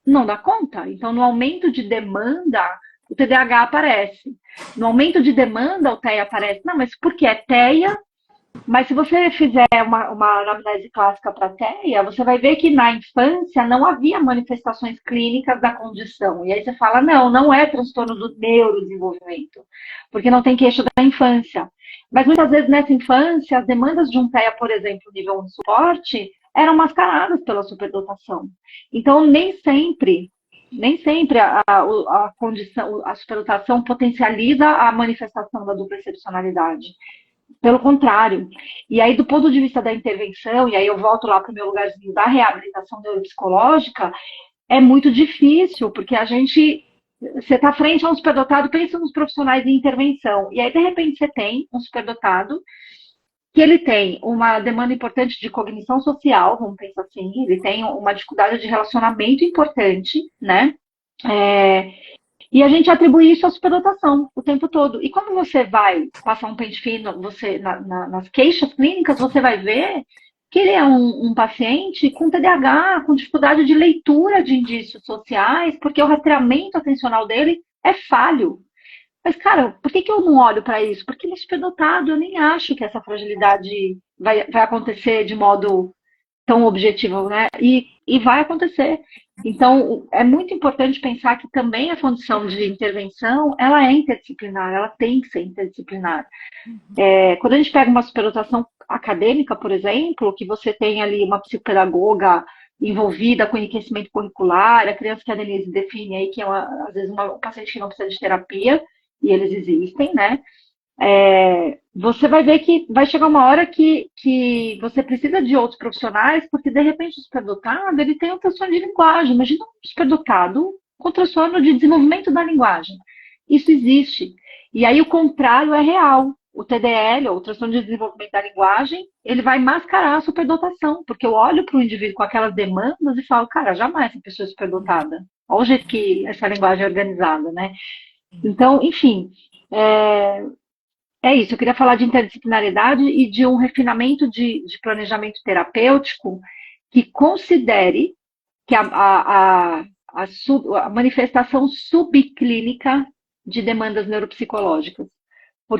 não dá conta. Então, no aumento de demanda, o TDAH aparece. No aumento de demanda, o TEA aparece. Não, mas por que é TEA? Mas se você fizer uma anamnese clássica para TEA, você vai ver que na infância não havia manifestações clínicas da condição. E aí você fala, não é transtorno do neurodesenvolvimento, porque não tem queixa da infância. Mas muitas vezes nessa infância, as demandas de um TEA, por exemplo, nível 1 de suporte, eram mascaradas pela superdotação. Então, nem sempre a condição, a superdotação potencializa a manifestação da dupla excepcionalidade. Pelo contrário. E aí, do ponto de vista da intervenção, e aí eu volto lá para o meu lugarzinho da reabilitação neuropsicológica, é muito difícil, porque você está frente a um superdotado, pensa nos profissionais de intervenção, e aí, de repente, você tem um superdotado que ele tem uma demanda importante de cognição social, vamos pensar assim, ele tem uma dificuldade de relacionamento importante, né? E a gente atribui isso à superdotação o tempo todo. E quando você vai passar um pente fino, nas queixas clínicas, você vai ver que ele é um paciente com TDAH, com dificuldade de leitura de indícios sociais, porque o rastreamento atencional dele é falho. Mas, cara, por que eu não olho para isso? Porque ele é superdotado, eu nem acho que essa fragilidade vai acontecer de modo tão objetivo, né? E vai acontecer. Então, é muito importante pensar que também a condição de intervenção, ela é interdisciplinar, ela tem que ser interdisciplinar. Quando a gente pega uma superdotação acadêmica, por exemplo, que você tem ali uma psicopedagoga envolvida com enriquecimento curricular, a criança que a Denise define aí, que é às vezes um paciente que não precisa de terapia, e eles existem, né? Você vai ver que vai chegar uma hora que você precisa de outros profissionais, porque de repente o superdotado ele tem um transtorno de linguagem. Imagina um superdotado com transtorno de desenvolvimento da linguagem. Isso existe. E aí o contrário é real. O TDL, ou o transtorno de desenvolvimento da linguagem, ele vai mascarar a superdotação, porque eu olho para o indivíduo com aquelas demandas e falo, cara, jamais essa pessoa é superdotada. Olha o jeito que essa linguagem é organizada, né? Então, enfim, é isso, eu queria falar de interdisciplinaridade e de um refinamento de planejamento terapêutico que considere que a manifestação subclínica de demandas neuropsicológicas.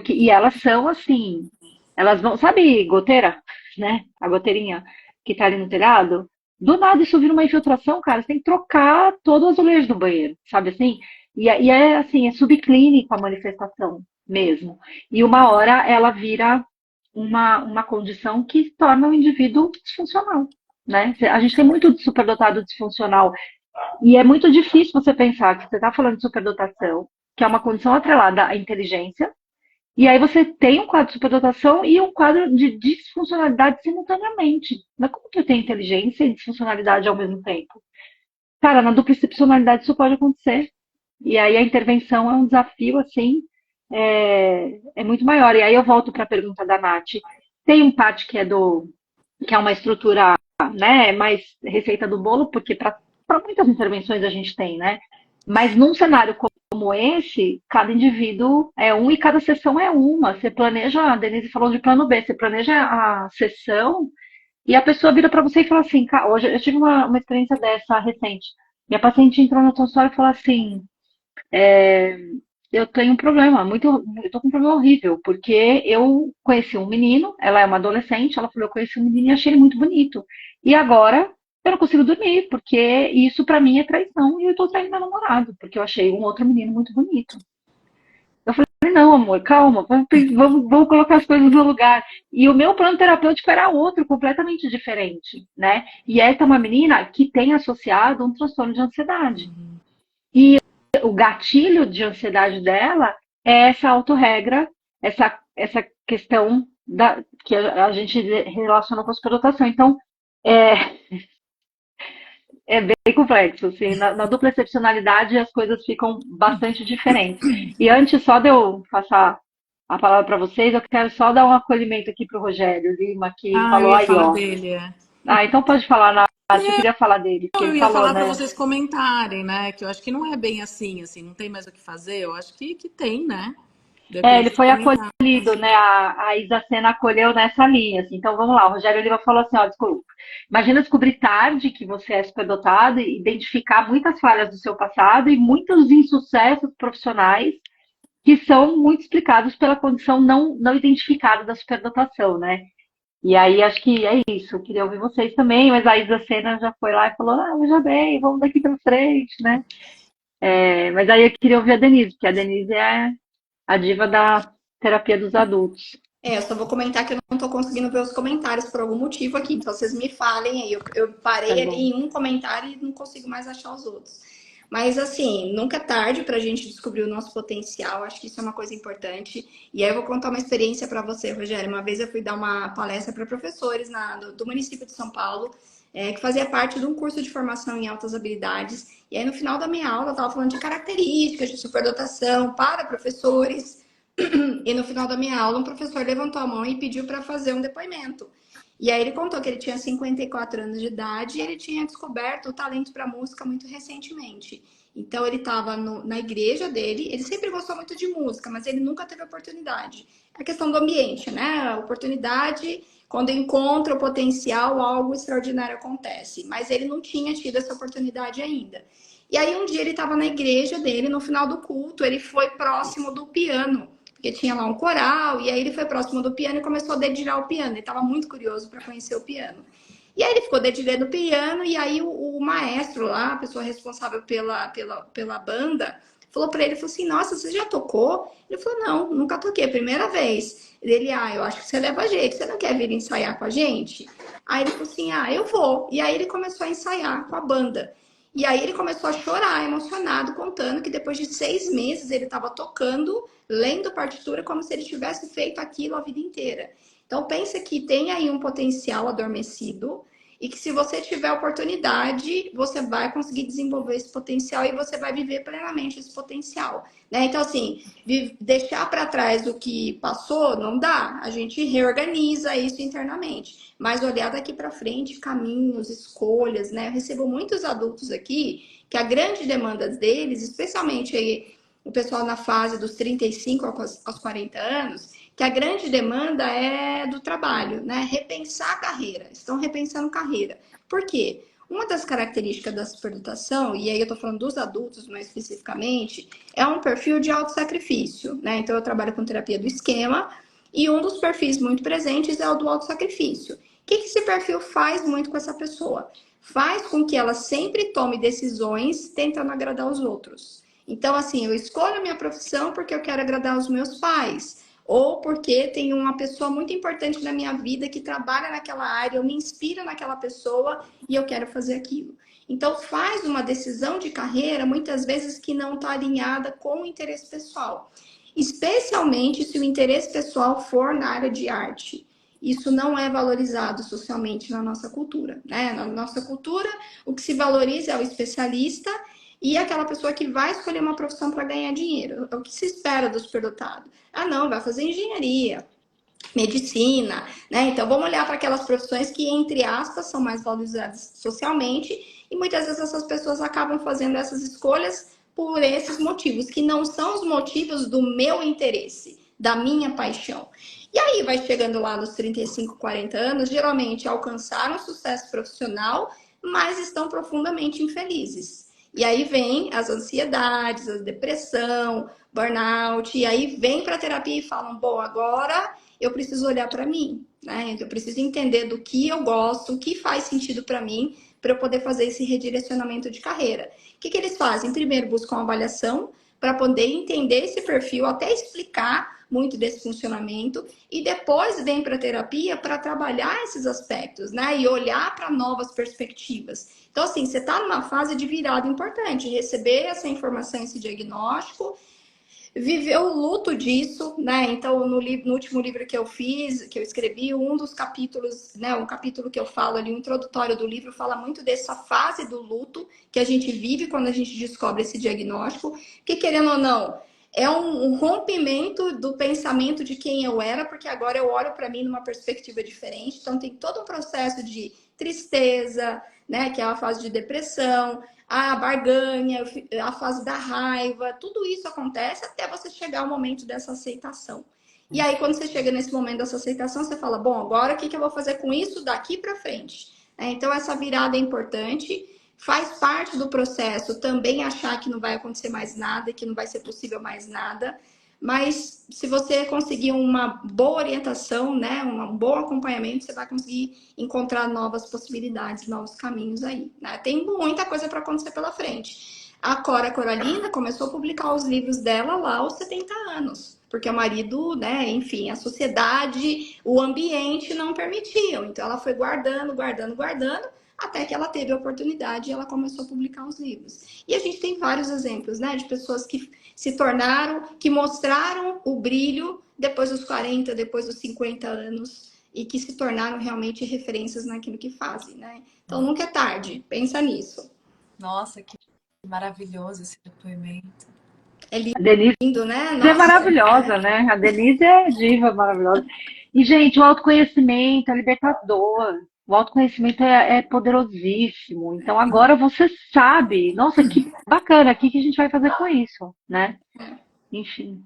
E elas são assim, elas vão, sabe, goteira, né? A goteirinha que tá ali no telhado? Do nada isso vira uma infiltração, cara. Você tem que trocar todo o azulejo do banheiro, sabe assim? E é assim, é subclínico a manifestação mesmo. E uma hora ela vira uma condição que torna o indivíduo disfuncional, né? A gente tem muito de superdotado disfuncional e é muito difícil você pensar que você está falando de superdotação, que é uma condição atrelada à inteligência, e aí você tem um quadro de superdotação e um quadro de disfuncionalidade simultaneamente. Mas como que eu tenho inteligência e disfuncionalidade ao mesmo tempo? Cara, na dupla excepcionalidade isso pode acontecer. E aí a intervenção é um desafio, assim, é muito maior. E aí eu volto para a pergunta da Nath. Tem um parte que é uma estrutura, né, mais receita do bolo, porque para muitas intervenções a gente tem, né? Mas num cenário como esse, cada indivíduo é um e cada sessão é uma. Você planeja, a Denise falou de plano B, você planeja a sessão e a pessoa vira para você e fala assim, hoje eu tive uma experiência dessa recente. Minha paciente entrou no consultório e falou assim, eu tenho um problema, eu tô com um problema horrível, porque eu conheci um menino, ela é uma adolescente, ela falou, eu conheci um menino e achei ele muito bonito. E agora eu não consigo dormir, porque isso pra mim é traição e eu tô traindo meu namorado, porque eu achei um outro menino muito bonito. Eu falei, não, amor, calma, vamos colocar as coisas no lugar. E o meu plano terapêutico era outro, completamente diferente, né? E essa é uma menina que tem associado um transtorno de ansiedade. O gatilho de ansiedade dela é essa autorregra, essa questão que a gente relaciona com a superdotação. Então, é, é bem complexo. Assim, na dupla excepcionalidade, as coisas ficam bastante diferentes. E antes só de eu passar a palavra para vocês, eu quero só dar um acolhimento aqui para o Rogério Lima, que Ah, eu falou ia aí, falar ó. dele, é. Ah, então pode falar, Nath, eu queria falar dele, porque Não, eu ele ia falou, falar para né? vocês comentarem, né? Que eu acho que não é bem assim, não tem mais o que fazer. Eu acho que tem, né? De Ele repente foi comentar. acolhido, né? A Isa Sena acolheu nessa linha, assim. Então vamos lá, o Rogério Lima falou assim, ó, desculpa. Imagina descobrir tarde que você é superdotado e identificar muitas falhas do seu passado e muitos insucessos profissionais que são muito explicados pela condição não identificada da superdotação, né? E aí acho que é isso. Eu queria ouvir vocês também, mas a Isa Sena já foi lá e falou, veja bem, vamos daqui para frente, né? Mas aí eu queria ouvir a Denise, porque a Denise é a diva da terapia dos adultos. Eu só vou comentar que eu não tô conseguindo ver os comentários por algum motivo aqui, então vocês me falem aí. Eu Tá parei ali bom. em um comentário e não consigo mais achar os outros. Mas assim, nunca é tarde para a gente descobrir o nosso potencial, acho que isso é uma coisa importante. E aí eu vou contar uma experiência para você, Rogério. Uma vez eu fui dar uma palestra para professores do município de São Paulo, que fazia parte de um curso de formação em altas habilidades. E aí no final da minha aula eu estava falando de características de superdotação para professores. E no final da minha aula, um professor levantou a mão e pediu para fazer um depoimento. E aí ele contou que ele tinha 54 anos de idade e ele tinha descoberto o talento para música muito recentemente. Então ele estava na igreja dele, ele sempre gostou muito de música, mas ele nunca teve oportunidade. É a questão do ambiente, né? A oportunidade, quando encontra o potencial, algo extraordinário acontece. Mas ele não tinha tido essa oportunidade ainda. E aí um dia ele estava na igreja dele, no final do culto, ele foi próximo do piano porque tinha lá um coral, e aí ele foi próximo do piano e começou a dedilhar o piano. Ele estava muito curioso para conhecer o piano. E aí ele ficou dedilhando o piano, e aí o maestro lá, a pessoa responsável pela banda, falou para ele, falou assim, nossa, você já tocou? Ele falou, não, nunca toquei, primeira vez. Ele, eu acho que você leva jeito, você não quer vir ensaiar com a gente? Aí ele falou assim, eu vou. E aí ele começou a ensaiar com a banda. E aí ele começou a chorar, emocionado, contando que depois de 6 meses ele estava tocando, lendo partitura como se ele tivesse feito aquilo a vida inteira. Então pensa que tem aí um potencial adormecido e que se você tiver oportunidade, você vai conseguir desenvolver esse potencial e você vai viver plenamente esse potencial, né? Então assim, deixar para trás o que passou não dá, a gente reorganiza isso internamente, mas olhar daqui para frente caminhos, escolhas, né? Eu recebo muitos adultos aqui que a grande demanda deles, especialmente aí o pessoal na fase dos 35 aos 40 anos, que a grande demanda é do trabalho, né? Repensar a carreira. Estão repensando carreira. Por quê? Uma das características da superdotação, e aí eu tô falando dos adultos mais especificamente, é um perfil de autossacrifício, né? Então eu trabalho com terapia do esquema e um dos perfis muito presentes é o do autossacrifício. O que esse perfil faz muito com essa pessoa? Faz com que ela sempre tome decisões tentando agradar os outros. Então, assim, eu escolho a minha profissão porque eu quero agradar os meus pais, ou porque tem uma pessoa muito importante na minha vida que trabalha naquela área, eu me inspiro naquela pessoa e eu quero fazer aquilo. Então, faz uma decisão de carreira, muitas vezes, que não está alinhada com o interesse pessoal. Especialmente se o interesse pessoal for na área de arte. Isso não é valorizado socialmente na nossa cultura, né? Na nossa cultura, o que se valoriza é o especialista e aquela pessoa que vai escolher uma profissão para ganhar dinheiro. É o que se espera do superdotado. Ah, não, vai fazer engenharia, medicina, né? Então vamos olhar para aquelas profissões que, entre aspas, são mais valorizadas socialmente, e muitas vezes essas pessoas acabam fazendo essas escolhas por esses motivos, que não são os motivos do meu interesse, da minha paixão. E aí vai chegando lá nos 35, 40 anos, geralmente alcançaram sucesso profissional, mas estão profundamente infelizes. E aí vem as ansiedades, a depressão, burnout, e aí vem para a terapia e falam, bom, agora eu preciso olhar para mim, né? Eu preciso entender do que eu gosto, o que faz sentido para mim, para eu poder fazer esse redirecionamento de carreira. O que eles fazem? Primeiro buscam uma avaliação para poder entender esse perfil, até explicar muito desse funcionamento, e depois vem para a terapia para trabalhar esses aspectos, né? E olhar para novas perspectivas. Então, assim, você está numa fase de virada importante, receber essa informação, esse diagnóstico, viver o luto disso, né? Então, no último livro que eu fiz, que eu escrevi, um dos capítulos, né? Um capítulo que eu falo ali, o introdutório do livro, fala muito dessa fase do luto que a gente vive quando a gente descobre esse diagnóstico, que, querendo ou não, é um rompimento do pensamento de quem eu era, porque agora eu olho para mim numa perspectiva diferente. Então, tem todo um processo de tristeza, né? Que é a fase de depressão, a barganha, a fase da raiva, tudo isso acontece até você chegar ao momento dessa aceitação. E aí, quando você chega nesse momento dessa aceitação, você fala, bom, agora o que eu vou fazer com isso daqui para frente? Então, essa virada é importante. Faz parte do processo também achar que não vai acontecer mais nada, que não vai ser possível mais nada. Mas se você conseguir uma boa orientação, né, um bom acompanhamento, você vai conseguir encontrar novas possibilidades, novos caminhos aí, né? Tem muita coisa para acontecer pela frente. A Cora Coralina começou a publicar os livros dela lá aos 70 anos, porque o marido, né, enfim, a sociedade, o ambiente não permitiam. Então ela foi guardando, guardando, guardando, até que ela teve a oportunidade e ela começou a publicar os livros. E a gente tem vários exemplos, né, de pessoas que se tornaram, que mostraram o brilho depois dos 40, depois dos 50 anos, e que se tornaram realmente referências naquilo que fazem, né? Então nunca é tarde, pensa nisso. Nossa, que maravilhoso esse depoimento. É A Denise lindo, né? é Nossa, maravilhosa, né? A Denise é diva maravilhosa. E, gente, o autoconhecimento é libertador. O autoconhecimento é poderosíssimo. Então, agora você sabe. Nossa, que bacana. O que a gente vai fazer com isso, né? Enfim.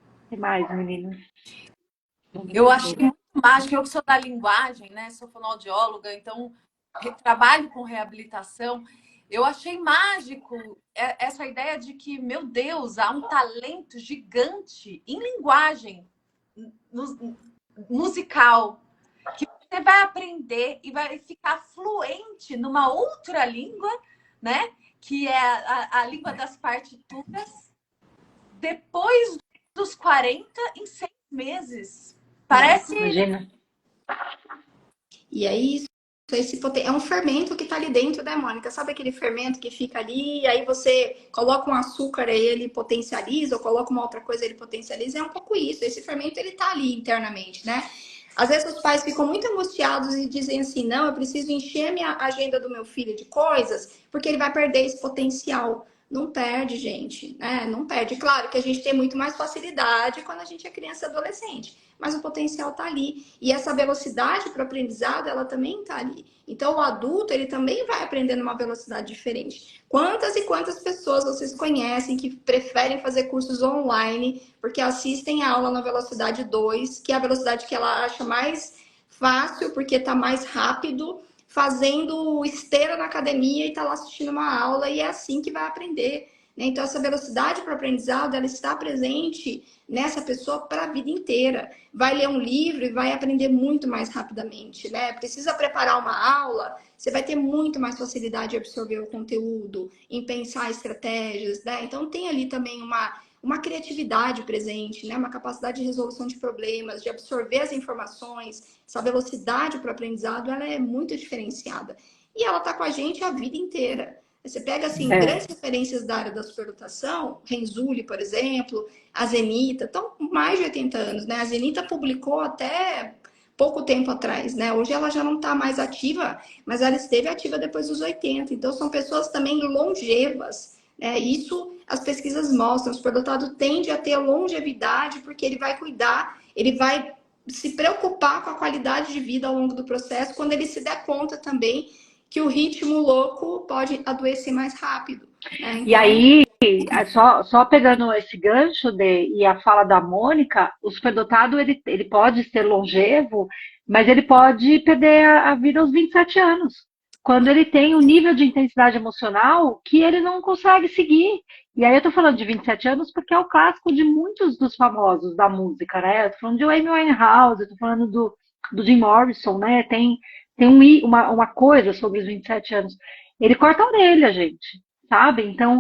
O que mais, meninas? Eu achei muito mágico, eu que sou da linguagem, né? Sou fonoaudióloga, então trabalho com reabilitação. Eu achei mágico essa ideia de que, meu Deus, há um talento gigante em linguagem musical que você vai aprender e vai ficar fluente numa outra língua, né? Que é a língua das partituras, depois dos 40 em 6 meses. Parece. Imagina. E aí, esse é um fermento que está ali dentro, né, Mônica? Sabe aquele fermento que fica ali, e aí você coloca um açúcar e ele potencializa, ou coloca uma outra coisa e ele potencializa? É um pouco isso. Esse fermento, ele está ali internamente, né? Às vezes os pais ficam muito angustiados e dizem assim, não, eu preciso encher minha agenda do meu filho de coisas, porque ele vai perder esse potencial. Não perde, gente, né? Não perde. Claro que a gente tem muito mais facilidade quando a gente é criança e adolescente, mas o potencial está ali. E essa velocidade para o aprendizado, ela também está ali. Então, o adulto, ele também vai aprender numa velocidade diferente. Quantas e quantas pessoas vocês conhecem que preferem fazer cursos online porque assistem a aula na velocidade 2, que é a velocidade que ela acha mais fácil, porque está mais rápido, fazendo esteira na academia e está lá assistindo uma aula, e é assim que vai aprender. Né? Então, essa velocidade para o aprendizado, ela está presente nessa pessoa para a vida inteira. Vai ler um livro e vai aprender muito mais rapidamente. Né? Precisa preparar uma aula, você vai ter muito mais facilidade de absorver o conteúdo, em pensar estratégias. Né? Então, tem ali também uma criatividade presente, né? Uma capacidade de resolução de problemas, de absorver as informações, essa velocidade para o aprendizado, ela é muito diferenciada. E ela está com a gente a vida inteira. Você pega, assim, grandes referências da área da superdotação, Renzulli, por exemplo, a Zenita, estão com mais de 80 anos, né? A Zenita publicou até pouco tempo atrás, né? Hoje ela já não está mais ativa, mas ela esteve ativa depois dos 80. Então, são pessoas também longevas, né? Isso as pesquisas mostram. O superdotado tende a ter longevidade porque ele vai cuidar, ele vai se preocupar com a qualidade de vida ao longo do processo, quando ele se der conta também que o ritmo louco pode adoecer mais rápido. Né? Então... E aí, só pegando esse gancho e a fala da Mônica, o superdotado ele pode ser longevo, mas ele pode perder a vida aos 27 anos, quando ele tem um nível de intensidade emocional que ele não consegue seguir. E aí eu tô falando de 27 anos porque é o clássico de muitos dos famosos da música, né? Eu tô falando de Amy Winehouse, eu tô falando do Jim Morrison, né? Tem uma coisa sobre os 27 anos. Ele corta a orelha, gente, sabe? Então,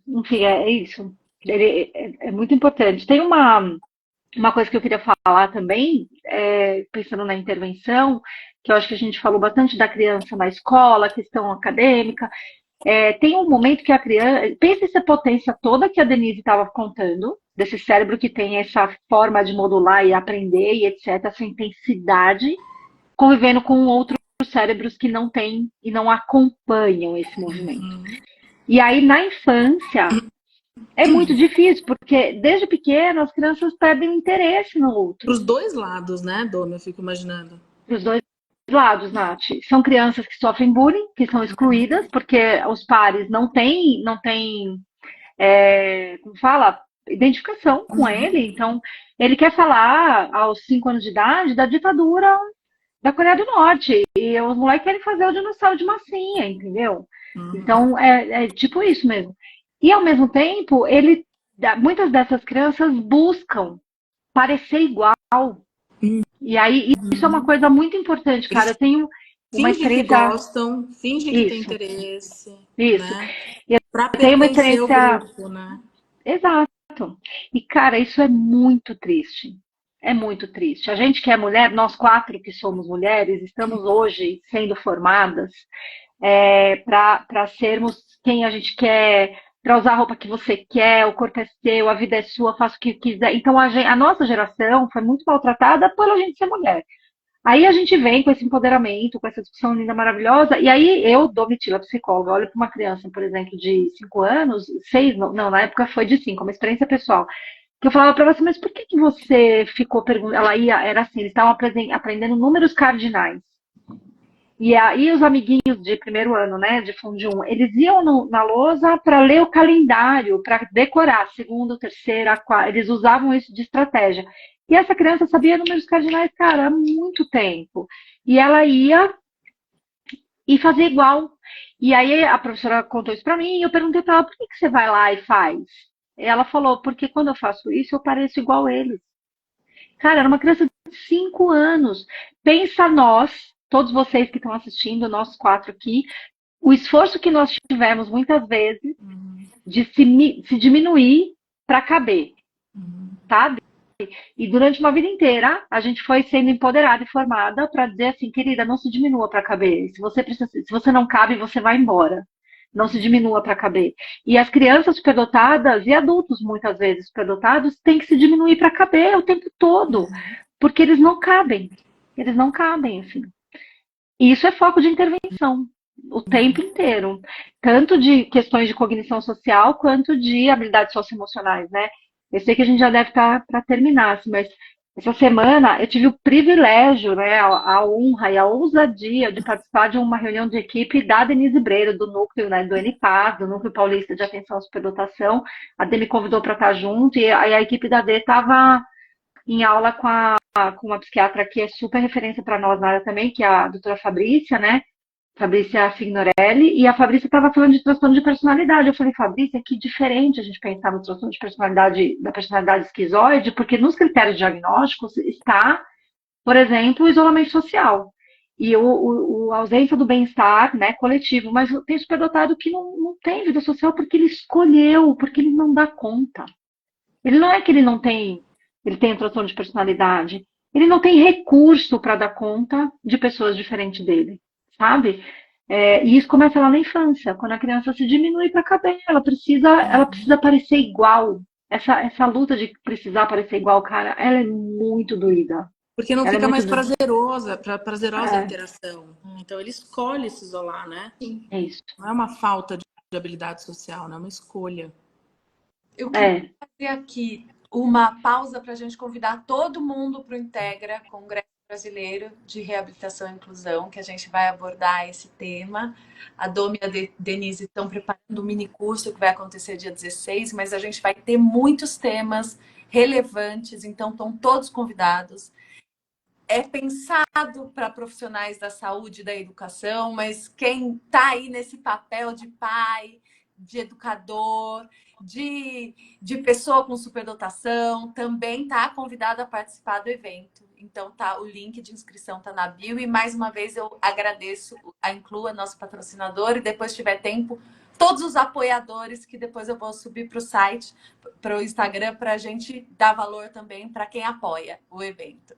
enfim, é isso. Ele é muito importante. Tem uma coisa que eu queria falar também, pensando na intervenção, que eu acho que a gente falou bastante da criança na escola, questão acadêmica. Tem um momento que a criança. Pensa essa potência toda que a Denise estava contando, desse cérebro que tem essa forma de modular e aprender e etc., essa intensidade, convivendo com outros cérebros que não têm e não acompanham esse movimento. E aí, na infância, é muito difícil, porque desde pequeno as crianças perdem o interesse no outro. Os dois lados, né, Dona? Eu fico imaginando. Os dois lados, Nath. São crianças que sofrem bullying, que são excluídas, porque os pares não têm como fala, identificação com ele. Então, ele quer falar aos 5 anos de idade da ditadura da Coreia do Norte. E os moleques querem fazer o dinossauro de massinha, entendeu? Então, é tipo isso mesmo. E, ao mesmo tempo, muitas dessas crianças buscam parecer igual. E aí, isso é uma coisa muito importante, cara. Eu tenho uma experiência... que gostam, finge que tem interesse. Isso. Né? Pra pertencer ao grupo, né? Exato. E, cara, isso é muito triste. É muito triste. A gente que é mulher, nós 4 que somos mulheres, estamos hoje sendo formadas para sermos quem a gente quer, para usar a roupa que você quer, o corpo é seu, a vida é sua, faça o que quiser. Então, a nossa geração foi muito maltratada pela gente ser mulher. Aí a gente vem com esse empoderamento, com essa discussão linda, maravilhosa, e aí eu, Domitila, psicóloga, olho para uma criança, por exemplo, de 5 anos, 6, não, na época foi de 5, uma experiência pessoal, que eu falava para ela assim, mas por que você ficou perguntando? Era assim, eles estavam aprendendo números cardinais. E aí os amiguinhos de primeiro ano, né, de Fundo 1, eles iam na lousa para ler o calendário, para decorar, segunda, terceira, quarta, eles usavam isso de estratégia. E essa criança sabia números cardinais, cara, há muito tempo. E ela ia e fazia igual. E aí a professora contou isso para mim e eu perguntei para ela, por que você vai lá e faz? E ela falou, porque quando eu faço isso, eu pareço igual a eles. Cara, era uma criança de 5 anos. Pensa nós, todos vocês que estão assistindo, nós 4 aqui, o esforço que nós tivemos muitas vezes de se diminuir para caber, sabe? E durante uma vida inteira, a gente foi sendo empoderada e formada para dizer assim, querida, não se diminua para caber. Se você não cabe, você vai embora. Não se diminua para caber. E as crianças superdotadas e adultos, muitas vezes superdotados, têm que se diminuir para caber o tempo todo, porque eles não cabem. Eles não cabem, assim. E isso é foco de intervenção o tempo inteiro. Tanto de questões de cognição social, quanto de habilidades socioemocionais, né? Eu sei que a gente já deve estar para terminar, mas essa semana eu tive o privilégio, né, a honra e a ousadia de participar de uma reunião de equipe da Denise Breiro, do núcleo, né, do NPAS, do Núcleo Paulista de Atenção à Superdotação. A Dê me convidou para estar junto e a equipe da Dê estava em aula com uma psiquiatra que é super referência para nós na área também, que é a doutora Fabrícia, né? Fabrícia Fignorelli, e a Fabrícia estava falando de transtorno de personalidade. Eu falei, Fabrícia, que diferente a gente pensar no transtorno de personalidade, da personalidade esquizoide, porque nos critérios diagnósticos está, por exemplo, o isolamento social e a ausência do bem-estar, né, coletivo. Mas tem superdotado que não tem vida social porque ele escolheu, porque ele não dá conta. Ele não é que ele tem um transtorno de personalidade. Ele não tem recurso para dar conta de pessoas diferentes dele, sabe? E isso começa lá na infância, quando a criança se diminui para caber, ela precisa parecer igual. Essa luta de precisar parecer igual, cara, ela é muito doída. Porque não Ela é fica muito mais doída. prazerosa a interação. Então ele escolhe se isolar, né? Sim. É isso. Não é uma falta de habilidade social, né? É uma escolha. Eu queria fazer aqui uma pausa para a gente convidar todo mundo para o Integra, Congresso Brasileiro de Reabilitação e Inclusão, que a gente vai abordar esse tema. A Domi e a Denise estão preparando um mini curso que vai acontecer dia 16, mas a gente vai ter muitos temas relevantes, então estão todos convidados. É pensado para profissionais da saúde e da educação, mas quem está aí nesse papel de pai, de educador, de pessoa com superdotação, também está convidado a participar do evento. Então, o link de inscrição está na bio. E mais uma vez eu agradeço a Inclua, nosso patrocinador, e depois, se tiver tempo, todos os apoiadores, que depois eu vou subir para o site, para o Instagram, para a gente dar valor também para quem apoia o evento.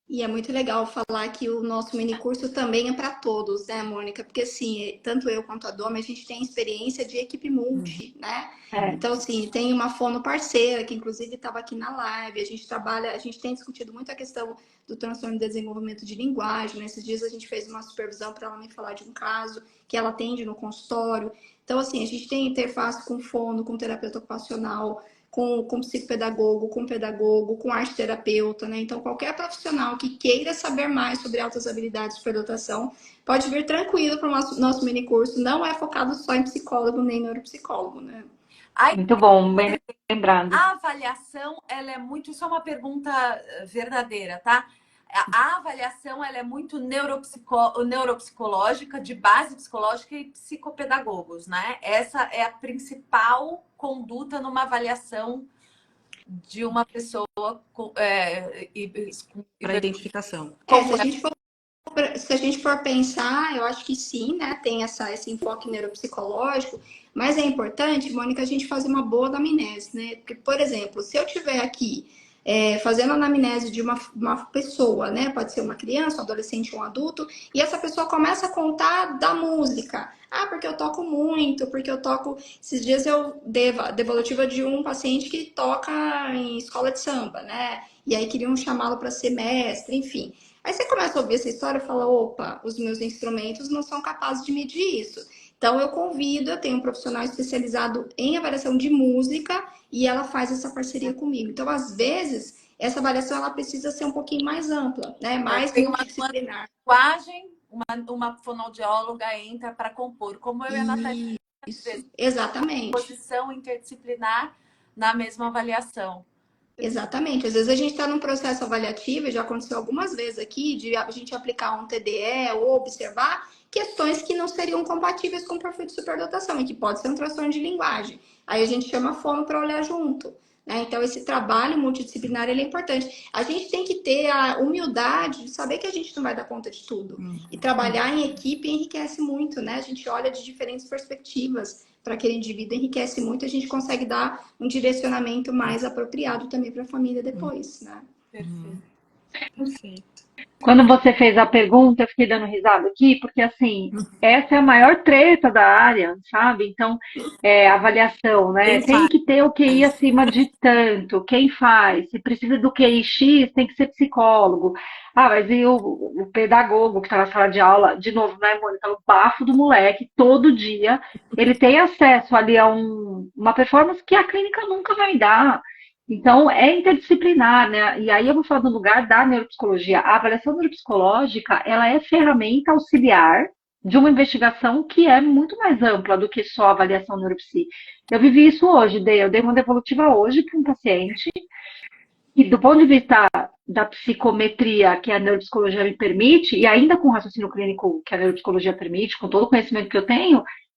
E é muito legal falar que o nosso mini curso também é para todos, né, Mônica? Porque, assim, tanto eu quanto a Doma, a gente tem experiência de equipe multi, né? Então, assim, tem uma fono parceira, que inclusive estava aqui na live, a gente tem discutido muito a questão do transtorno de desenvolvimento de linguagem. Nesses dias a gente fez uma supervisão para ela me falar de um caso que ela atende no consultório. Então, assim, a gente tem interface com fono, com terapeuta ocupacional, com psicopedagogo, com pedagogo, com arte terapeuta, né? Então, qualquer profissional que queira saber mais sobre altas habilidades de superdotação pode vir tranquilo para o nosso mini curso. Não é focado só em psicólogo nem neuropsicólogo, né? Muito bom, bem lembrado. A avaliação, ela é muito... Isso é uma pergunta verdadeira, tá? A avaliação, ela é muito neuropsicológica, de base psicológica e psicopedagogos, né? Essa é a principal conduta numa avaliação de uma pessoa Para identificação. Se a gente for pensar, eu acho que sim, né? Tem esse enfoque neuropsicológico, mas é importante, Mônica, a gente fazer uma boa anamnese, né? Porque, por exemplo, se eu tiver aqui fazendo a anamnese de uma pessoa, né? Pode ser uma criança, um adolescente, um adulto, e essa pessoa começa a contar da música. Ah, porque eu toco muito, porque eu toco... Esses dias eu dei devolutiva de um paciente que toca em escola de samba, né? E aí queriam chamá-lo para ser mestre, enfim. Aí você começa a ouvir essa história e fala, opa, os meus instrumentos não são capazes de medir isso. Então eu tenho um profissional especializado em avaliação de música e ela faz essa parceria comigo. Então, às vezes, essa avaliação ela precisa ser um pouquinho mais ampla, né? Mais multidisciplinar. Uma fonoaudióloga entra para compor, como eu e a Natália. Isso, exatamente. Posição interdisciplinar na mesma avaliação. Exatamente. Às vezes a gente está num processo avaliativo, e já aconteceu algumas vezes aqui, de a gente aplicar um TDE ou observar questões que não seriam compatíveis com o perfil de superdotação e que pode ser um transtorno de linguagem. Aí a gente chama a fono para olhar junto, né? Então, esse trabalho multidisciplinar ele é importante. A gente tem que ter a humildade de saber que a gente não vai dar conta de tudo. E trabalhar em equipe enriquece muito, né? A gente olha de diferentes perspectivas para aquele indivíduo, enriquece muito, a gente consegue dar um direcionamento mais apropriado também para a família depois, né? Perfeito. Quando você fez a pergunta, eu fiquei dando risada aqui, porque assim, essa é a maior treta da área, sabe? Então, avaliação, né? Tem que ter o QI acima de tanto. Quem faz? Se precisa do QI X, tem que ser psicólogo. Ah, mas e o pedagogo que está na sala de aula, de novo, né, Mônica? O bafo do moleque, todo dia, ele tem acesso ali a uma performance que a clínica nunca vai dar. Então, é interdisciplinar, né? E aí eu vou falar do lugar da neuropsicologia. A avaliação neuropsicológica, ela é ferramenta auxiliar de uma investigação que é muito mais ampla do que só a avaliação neuropsi. Eu vivi isso hoje, eu dei uma devolutiva hoje para um paciente que do ponto de vista da psicometria que a neuropsicologia me permite, e ainda com o raciocínio clínico que a neuropsicologia permite, com todo o conhecimento que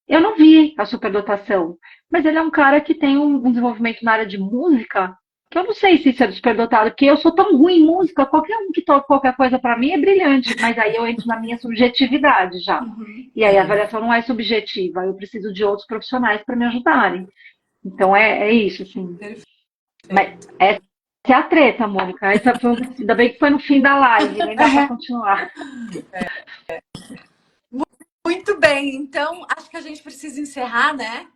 eu não vi a superdotação. Mas ele é um cara que tem um desenvolvimento na área de música, que eu não sei se isso é superdotado, porque eu sou tão ruim em música, qualquer um que toque qualquer coisa para mim é brilhante, mas aí eu entro na minha subjetividade já. Uhum. E aí a avaliação não é subjetiva, eu preciso de outros profissionais para me ajudarem. Então é isso, assim. Mas essa é a treta, Mônica. Ainda bem que foi no fim da live, nem dá para continuar. Muito bem, então acho que a gente precisa encerrar, né?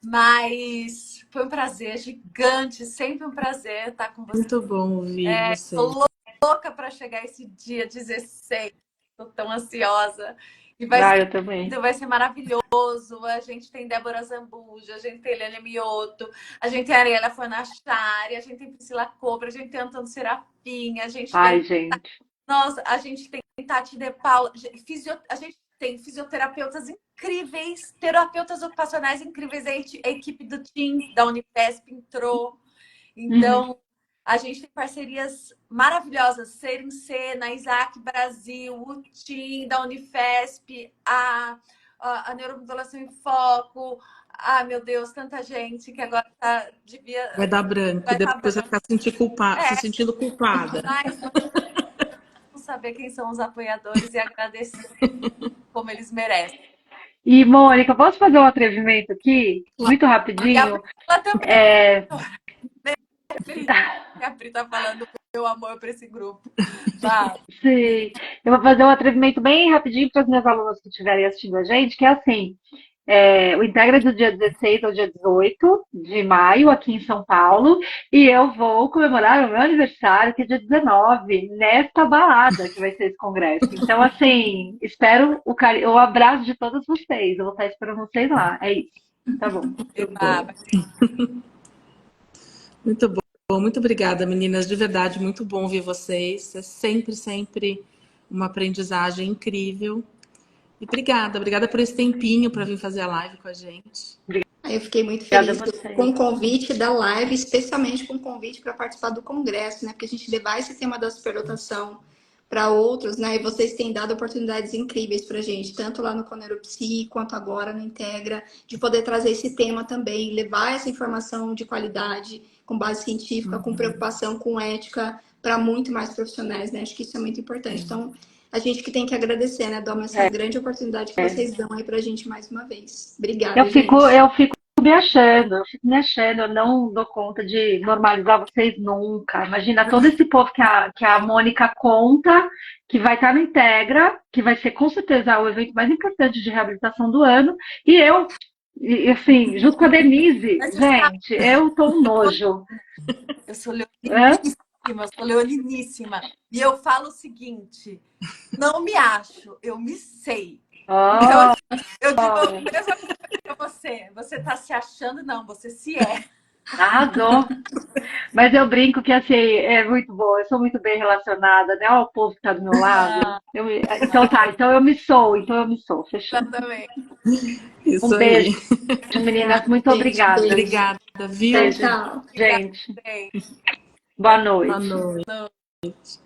Mas foi um prazer gigante, sempre um prazer estar com você. Muito bom ouvir você. Tô louca para chegar esse dia 16. Tô tão ansiosa. E Eu também. vai ser maravilhoso. A gente tem Débora Zambuja, a gente tem Helena Mioto, a gente tem Ariela Fornachari, a gente tem Priscila Cobra, a gente tem Antônio Serafim, a gente Ai, tem... gente. Nossa, a gente tem Tati De Paula, a gente tem fisioterapeutas incríveis, terapeutas ocupacionais incríveis, a equipe do TIM da Unifesp entrou. Então, a gente tem parcerias maravilhosas, Ser em Cena, Isaac Brasil, o TIM da Unifesp, a Neuromodulação em Foco. Ah, meu Deus, tanta gente que agora devia... Vai dar branco, depois vai ficar se sentindo culpada. Mas vamos saber quem são os apoiadores e agradecer como eles merecem. E, Mônica, posso fazer um atrevimento aqui? Muito rapidinho. Ela também. A Pri tá falando meu amor para esse grupo. Tá. Sim. Eu vou fazer um atrevimento bem rapidinho para as minhas alunas que estiverem assistindo a gente, que é assim, o Integra é do dia 16 ao dia 18 de maio, aqui em São Paulo, e eu vou comemorar o meu aniversário, que é dia 19, nesta balada que vai ser esse congresso. Então, assim, espero o abraço de todas vocês. Eu vou estar esperando vocês lá. É isso. Tá bom. Muito bom. Muito obrigada, meninas. De verdade, muito bom ver vocês. É sempre uma aprendizagem incrível. E obrigada por esse tempinho para vir fazer a live com a gente. Eu fiquei muito feliz com o convite da live, especialmente com o convite para participar do congresso, né? Porque a gente levar esse tema da superdotação para outros, né? E vocês têm dado oportunidades incríveis para a gente, tanto lá no Coneuropsi quanto agora no Integra, de poder trazer esse tema também, levar essa informação de qualidade, com base científica, com preocupação, com ética, para muito mais profissionais, né? Acho que isso é muito importante. Então, a gente que tem que agradecer, né, Doma, essa grande oportunidade que vocês dão aí pra gente mais uma vez. Obrigada, eu fico me achando, eu não dou conta de normalizar vocês nunca. Imagina todo esse povo que a Mônica conta, que vai estar no Integra, que vai ser com certeza o evento mais importante de reabilitação do ano, e eu, assim, junto com a Denise, gente, eu tô um nojo. Eu sou leoniníssima. E eu falo o seguinte, não me acho, eu me sei. Então, eu digo a mesma coisa pra você. Você tá se achando? Não, você se é. Arrasou. Mas eu brinco que assim, é muito bom, eu sou muito bem relacionada, né? Olha o povo que tá do meu lado. Então eu me sou, fechou. Também. Isso Um beijo, meninas, muito obrigada. Obrigada, viu? Beijo, Tchau. gente. Boa noite. Boa noite.